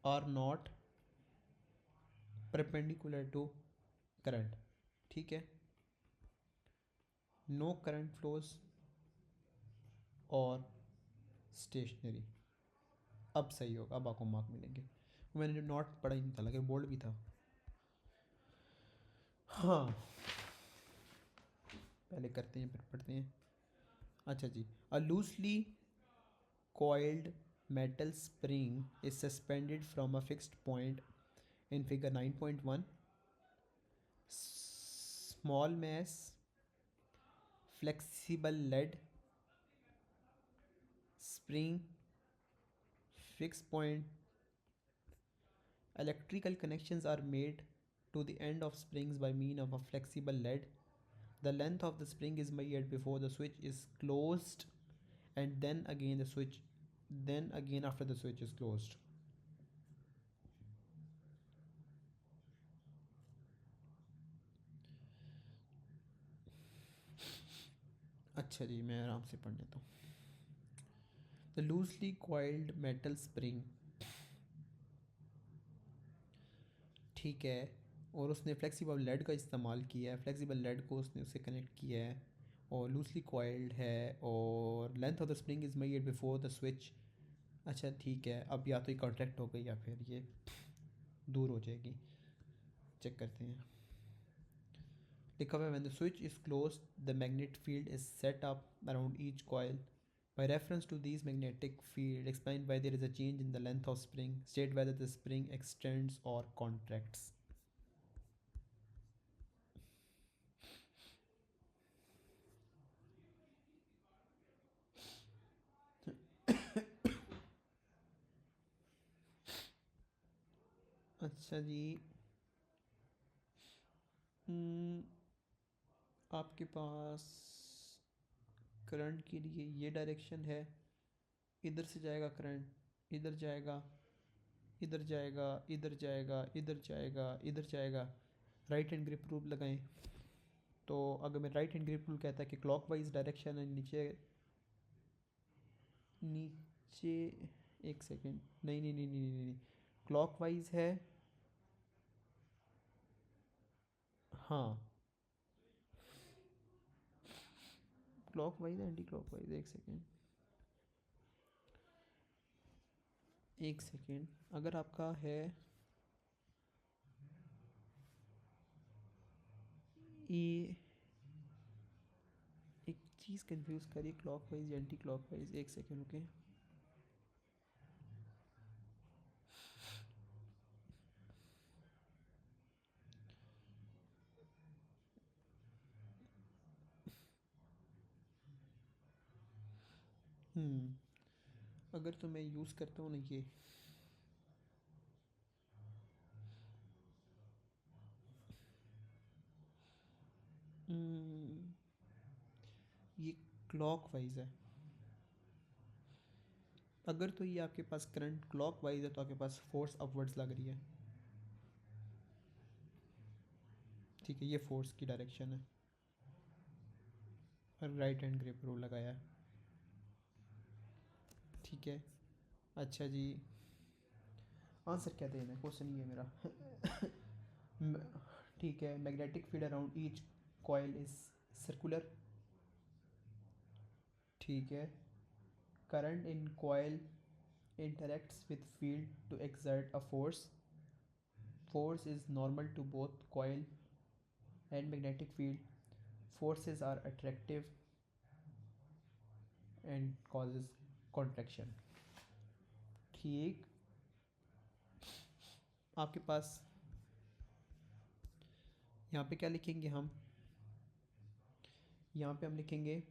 are not perpendicular to current, ठीक है, नो करंट फ्लोज और स्टेशनरी। अब सही होगा, अब आपको मार्क मिलेंगे। मैंने जो नॉट पढ़ा ही नहीं था, लगे बोल्ड भी था। हाँ, पहले करते हैं फिर पढ़ते हैं। अच्छा जी, अ loosely coiled metal spring is suspended from a fixed point in figure 9.1। Small mass flexible lead spring, fixed point, electrical connections are made to the end of springs by means of a flexible lead। The length of the spring is measured before the switch is closed, and then again after the switch is closed। अच्छा जी, मैं आराम से पढ़ लेता हूँ। The loosely coiled metal spring, ठीक है, और उसने फ्लेक्सिबल लेड का इस्तेमाल किया है, फ्लेक्सिबल लेड को उसने उससे कनेक्ट किया है और लूजली कॉइल्ड है और length of the spring is measured before the switch. अच्छा ठीक है, अब या तो ये कॉन्ट्रैक्ट हो गई या फिर ये दूर हो जाएगी, चेक करते हैं। लिखा हुआ है when the switch is close the magnet field is set up around each coil by reference to these magnetic field explain why there is a change in the length of spring, state whether the spring extends or contracts. अच्छा जी, हम्म, आपके पास current के लिए ये direction है, इधर से जाएगा current, इधर जाएगा, इधर जाएगा, इधर जाएगा, इधर जाएगा, इधर जाएगा। राइट हैंड ग्रिप रूल लगाएं। तो अगर मैं राइट हैंड ग्रिप रूल कहता है कि क्लॉकवाइज डायरेक्शन है, नीचे नीचे, एक सेकेंड, नहीं नहीं नहीं नहीं नहीं नहीं, क्लॉकवाइज है, हाँ क्लॉकवाइज है, एंटी क्लॉकवाइज, एक सेकेंड, एक सेकेंड। अगर आपका है ये, एक चीज़ कंफ्यूज करिए, क्लॉकवाइज या एंटी क्लॉकवाइज, एक सेकेंड ओके। अगर तो मैं यूज़ करता हूँ ना ये, हम्म, ये क्लॉकवाइज है, अगर तो ये आपके पास करंट क्लॉकवाइज है तो आपके पास फोर्स अपवर्ड्स लग रही है, ठीक है, ये फोर्स की डायरेक्शन है, और राइट हैंड ग्रिप रूल लगाया है, ठीक है। अच्छा जी, आंसर क्या देना है, क्वेश्चन ये है मेरा। ठीक है, magnetic field around each coil is circular, ठीक है। Current in coil interacts with field to exert a force. Force is normal to both coil and magnetic field. Forces are attractive and causes contraction. ठीक, आपके पास यहाँ पे क्या लिखेंगे हम, यहाँ पे हम लिखेंगे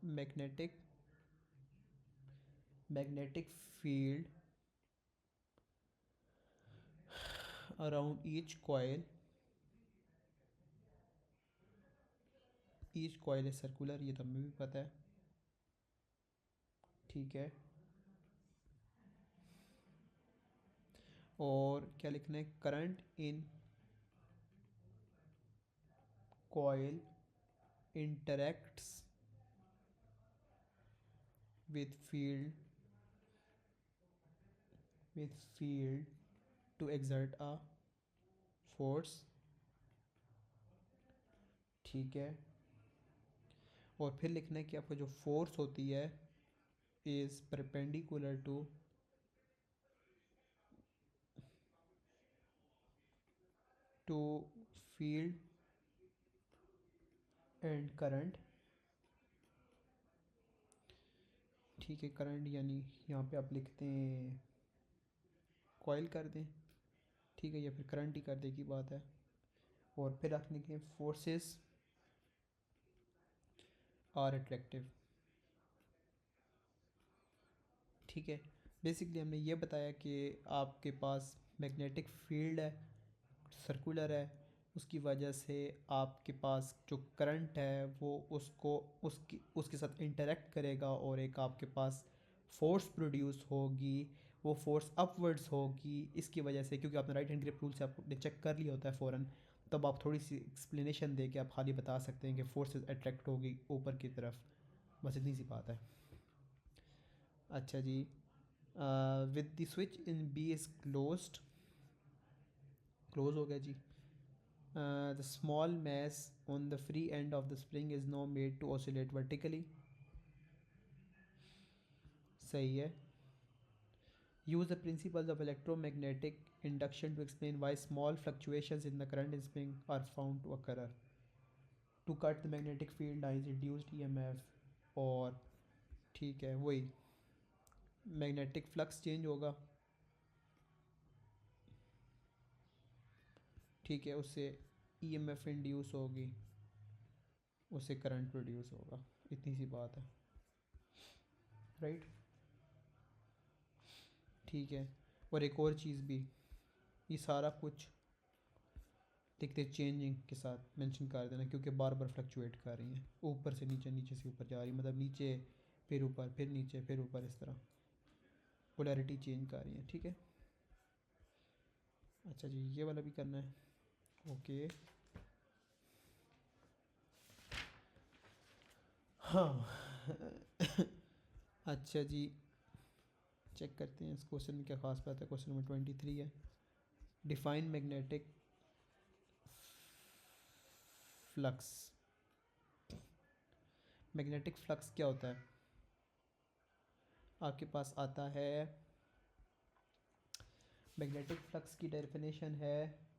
magnetic magnetic field around each coil है सर्कुलर, ये तो हमें भी पता है, ठीक है। और क्या लिखना है, current in coil interacts with field to exert a force, ठीक है। और फिर लिखना है कि आपका जो फोर्स होती है is perpendicular to field and current, ठीक है। करंट यानी यहाँ पे आप लिखते हैं कॉइल कर दें, ठीक है, या फिर करंट ही कर दे की बात है। और फिर आप लिखें फोर्सेस आर अट्रैक्टिव, ठीक है। बेसिकली हमने ये बताया कि आपके पास मैग्नेटिक फील्ड है, सर्कुलर है, उसकी वजह से आपके पास जो करंट है वो उसको उसके साथ इंटरेक्ट करेगा और एक आपके पास फोर्स प्रोड्यूस होगी, वो फोर्स अपवर्ड्स होगी इसकी वजह से, क्योंकि आपने राइट हैंड ग्रिप रूल से आपने चेक कर लिया होता है फ़ौरन, तब आप थोड़ी सी एक्सप्लेनेशन दे के आप खाली बता सकते हैं कि फोर्सेस अट्रैक्ट होगी ऊपर की तरफ, बस इतनी सी बात है। अच्छा जी, with the switch in B is closed, close हो गया जी. The small mass on the free end of the spring is now made to oscillate vertically. सही है. Use the principles of electromagnetic induction to explain why small fluctuations in the current in spring are found to occur. To cut the magnetic field lines induced EMF. और ठीक है वही magnetic flux change होगा. ठीक है, उससे EMF induce होगी, उससे करंट प्रोड्यूस होगा. इतनी सी बात है. राइट. ठीक है. और एक और चीज़ भी, ये सारा कुछ देखते चेंजिंग के साथ मेंशन कर देना, क्योंकि बार बार फ्लक्चुएट कर रही हैं, ऊपर से नीचे, नीचे से ऊपर जा रही है, मतलब नीचे फिर ऊपर, फिर नीचे, फिर ऊपर, इस तरह पोलैरिटी चेंज कर रही है. ठीक है. अच्छा जी, ये वाला भी करना है. ओके. हाँ. अच्छा जी, चेक करते हैं इस क्वेश्चन में क्या खास बात है. क्वेश्चन नंबर 23 है. Define magnetic flux. Magnetic flux क्या होता है? आपके पास आता है, मैग्नेटिक फ्लक्स की डेफिनेशन है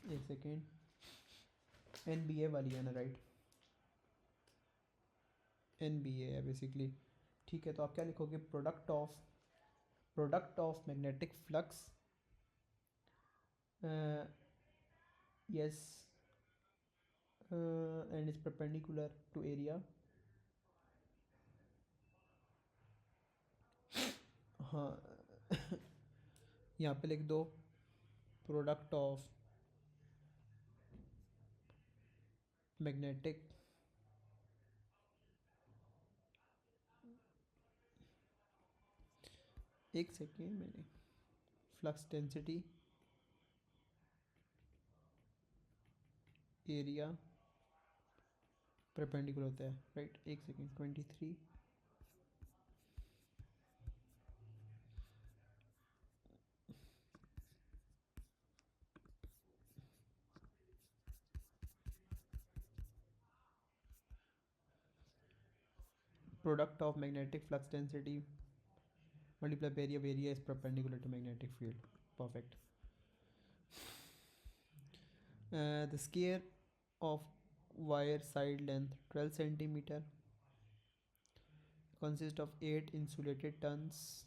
एक सेकेंड, NBA वाली है ना, राइट? NBA है बेसिकली. ठीक है, तो आप क्या लिखोगे? Product of magnetic flux, yes, and is perpendicular to area. हाँ. यहाँ पे लिख दो प्रोडक्ट ऑफ मैग्नेटिक एक सेकेंड मैंने फ्लक्स डेंसिटी एरिया परपेंडिकुलर होता है, राइट? एक सेकेंड. 23. Product of magnetic flux density multiply by area, where area is perpendicular to magnetic field. Perfect. The square of wire side length 12 centimeter consists of 8 insulated turns.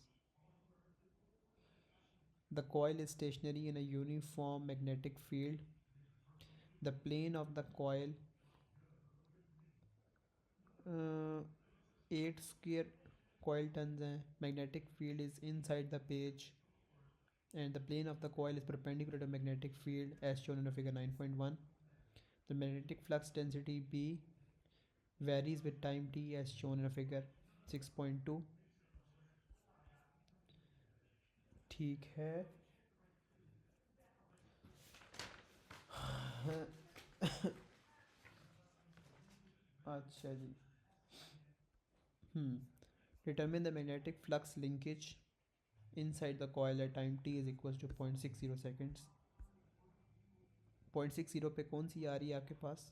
The coil is stationary in a uniform magnetic field. The plane of the coil, 8 square coil turns हैं. Magnetic field is inside the page and the plane of the coil is perpendicular to magnetic field as shown in figure 9.1. The magnetic flux density B varies with time t as shown in figure 6.2. ठीक है. अच्छा जी. Determine the magnetic flux linkage inside the coil at time t is equals to 0.60 seconds. 0.60 पे कौन सी आ रही है आपके पास?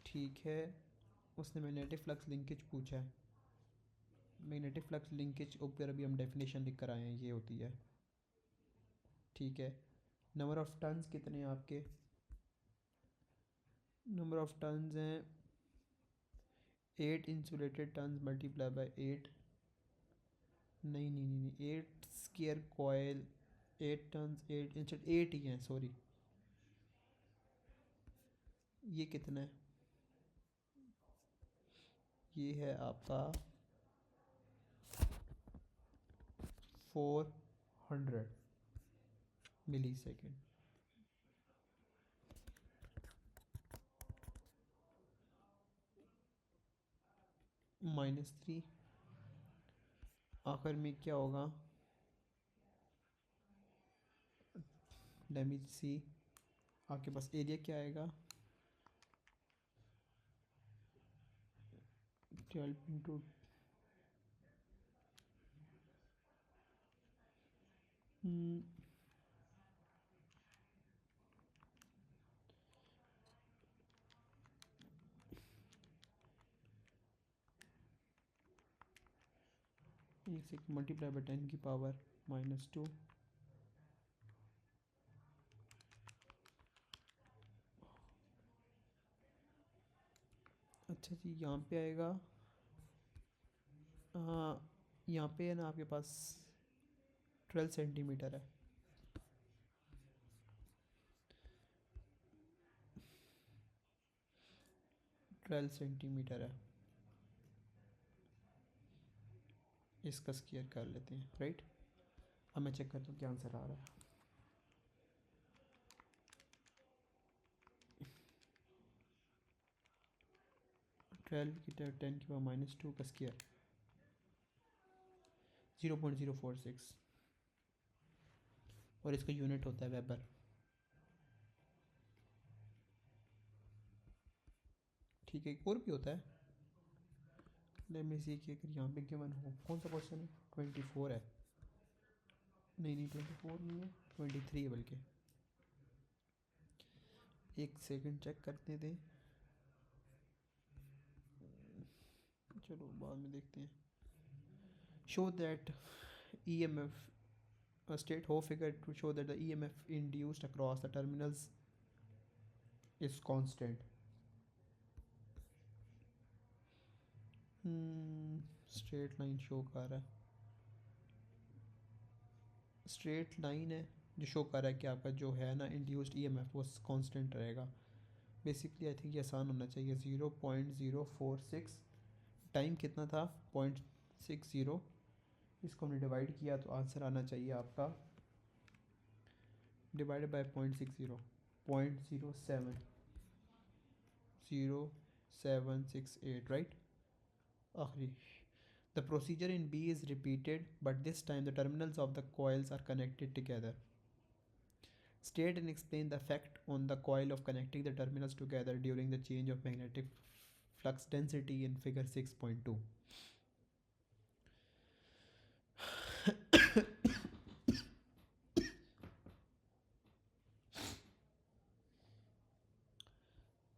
ठीक है, उसने मैग्नेटिक फ्लक्स लिंकेज पूछा है. मैग्नेटिक फ्लक्स लिंकेज ऊपर अभी हम डेफिनेशन लिख कर आए हैं, ये होती है. ठीक है. नंबर ऑफ टर्न्स कितने हैं आपके? नंबर ऑफ टर्न्स हैं 8 इंसुलेटेड टर्न्स मल्टीप्लाई बाय 8. नहीं नहीं नहीं नहीं, 8 स्क्वायर कॉयल, 8 टर्न्स, 8 इंस्टेड 8 ही हैं, सॉरी. ये कितना है? ये है आपका 400 मिली सेकेंड. -3. आखिर में क्या होगा? लेट मी सी, आपके पास एरिया क्या आएगा, 12 इंटू एक से मल्टीप्लाई बाई 10 की पावर -2। अच्छा जी, यहाँ पे आएगा, हाँ यहाँ पे है ना आपके पास 12 सेंटीमीटर है। 12 सेंटीमीटर है, इसका स्क्वायर कर लेते हैं, राइट। अब मैं चेक करता हूँ क्या आंसर आ रहा है। 12 की 10 की पावर -2 का स्क्वायर 0.046, और इसका यूनिट होता है वेबर। ठीक है, एक और भी होता है, लेट मी सी कि अगर यहाँ पे गिवन हो, कौन सा क्वेश्चन है, 24 है, नहीं नहीं 24 नहीं है, 23 है बल्कि, एक सेकंड चेक करते थे, चलो बाद में देखते हैं। Show that EMF, a state Hall figure to show that the EMF induced across the terminals is constant. Straight line show कर रहा है, स्ट्रेट लाइन है जो शो कर रहा है कि आपका जो है ना इंड्यूस्ड EMF वो कांस्टेंट रहेगा। बेसिकली आई थिंक ये आसान होना चाहिए, 0.046, टाइम कितना था 0.60, इसको हमने डिवाइड किया तो आंसर आना चाहिए आपका डिवाइडेड बाय 0.60, 0.0768, राइट। आखिरी, the procedure in B is repeated, but this time the terminals of the coils are connected together. State and explain the effect on the coil of connecting the terminals together during the change of magnetic flux density in figure 6.2.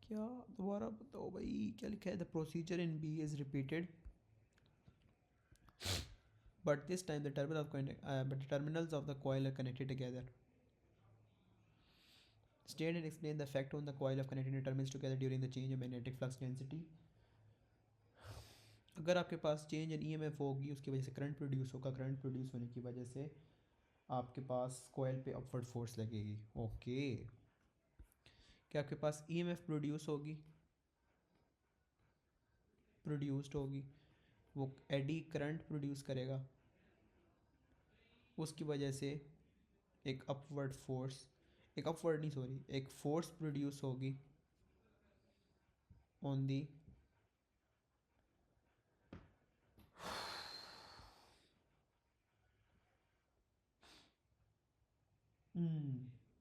क्या, दोबारा बताओ भाई क्या लिखा है, the procedure in B is repeated, but this time but the terminals of the coil are connected together. State and explain the effect on the coil of connecting the terminals together during the change of magnetic flux density. अगर आपके पास change in EMF होगी, उसकी वजह से current produce होगा, current produce होने की वजह से आपके पास कोयल पे अपवर्ड फोर्स लगेगी। ओके, क्या आपके पास EMF प्रोड्यूस होगी, प्रोड्यूस्ड होगी, वो एडी करंट प्रोड्यूस करेगा, उसकी वजह से एक अपवर्ड फोर्स, एक अपवर्ड नहीं सॉरी, एक फोर्स प्रोड्यूस होगी ऑन दी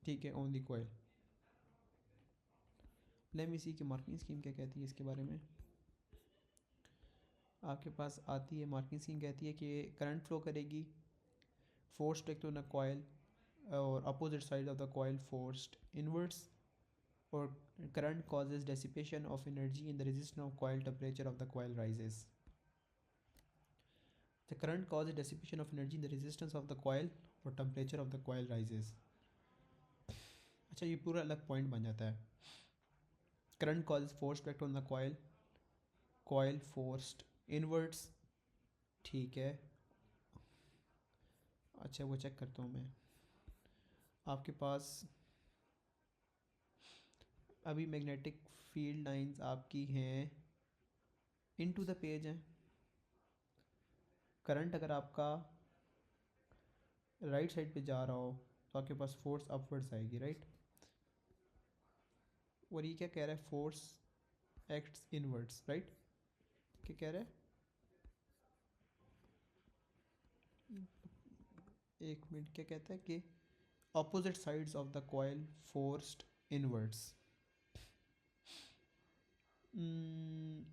ठीक है, on the coil. Let me सी कि मार्किंग स्कीम क्या कहती है इसके बारे में। आपके पास आती है मार्किंग स्कीम, कहती है कि करंट फ्लो करेगी, फोर्स टेक टू न कॉयल, और opposite side of the coil forced inwards, और current causes dissipation of energy in the resistance of coil, temperature of the coil rises. The current causes dissipation of energy in the resistance of the coil or temperature of the coil rises. अच्छा, ये पूरा अलग point बन जाता है। Current causes force effect on the coil, coil forced inwards, ठीक है। अच्छा वो चेक करता हूँ मैं, आपके पास अभी मैग्नेटिक फील्ड लाइंस आपकी हैं इनटू द पेज हैं। करंट अगर आपका राइट साइड पे जा रहा हो तो आपके पास फोर्स अपवर्ड्स आएगी, राइट। और ये क्या कह रहा है, फोर्स एक्ट्स इनवर्ड्स, राइट। क्या कह रहा है, एक मिनट, क्या कहता है कि opposite sides of the coil forced inwards.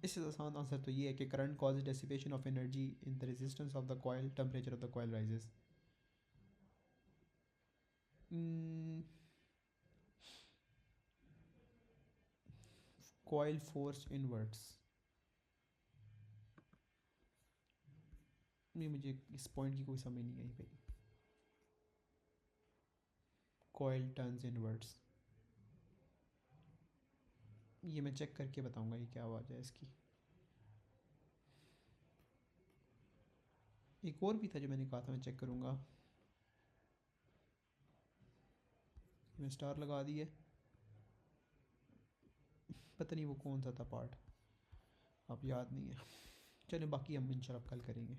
इससे आसान आंसर तो ये है कि current cause dissipation of energy in the resistance of the coil, temperature of the coil rises. Coil force inwards, नहीं मुझे इस पॉइंट की कोई समझ नहीं आई भाई। कॉयल टर्न्स इनवर्ड्स, ये मैं चेक करके बताऊंगा ये क्या आवाज़ है इसकी। एक और भी था जो मैंने कहा था मैं चेक करूँगा, मैं स्टार लगा दी है, पता नहीं वो कौन सा था पार्ट, अब याद नहीं है। चलो बाकी हम इंशाल्लाह कल करेंगे।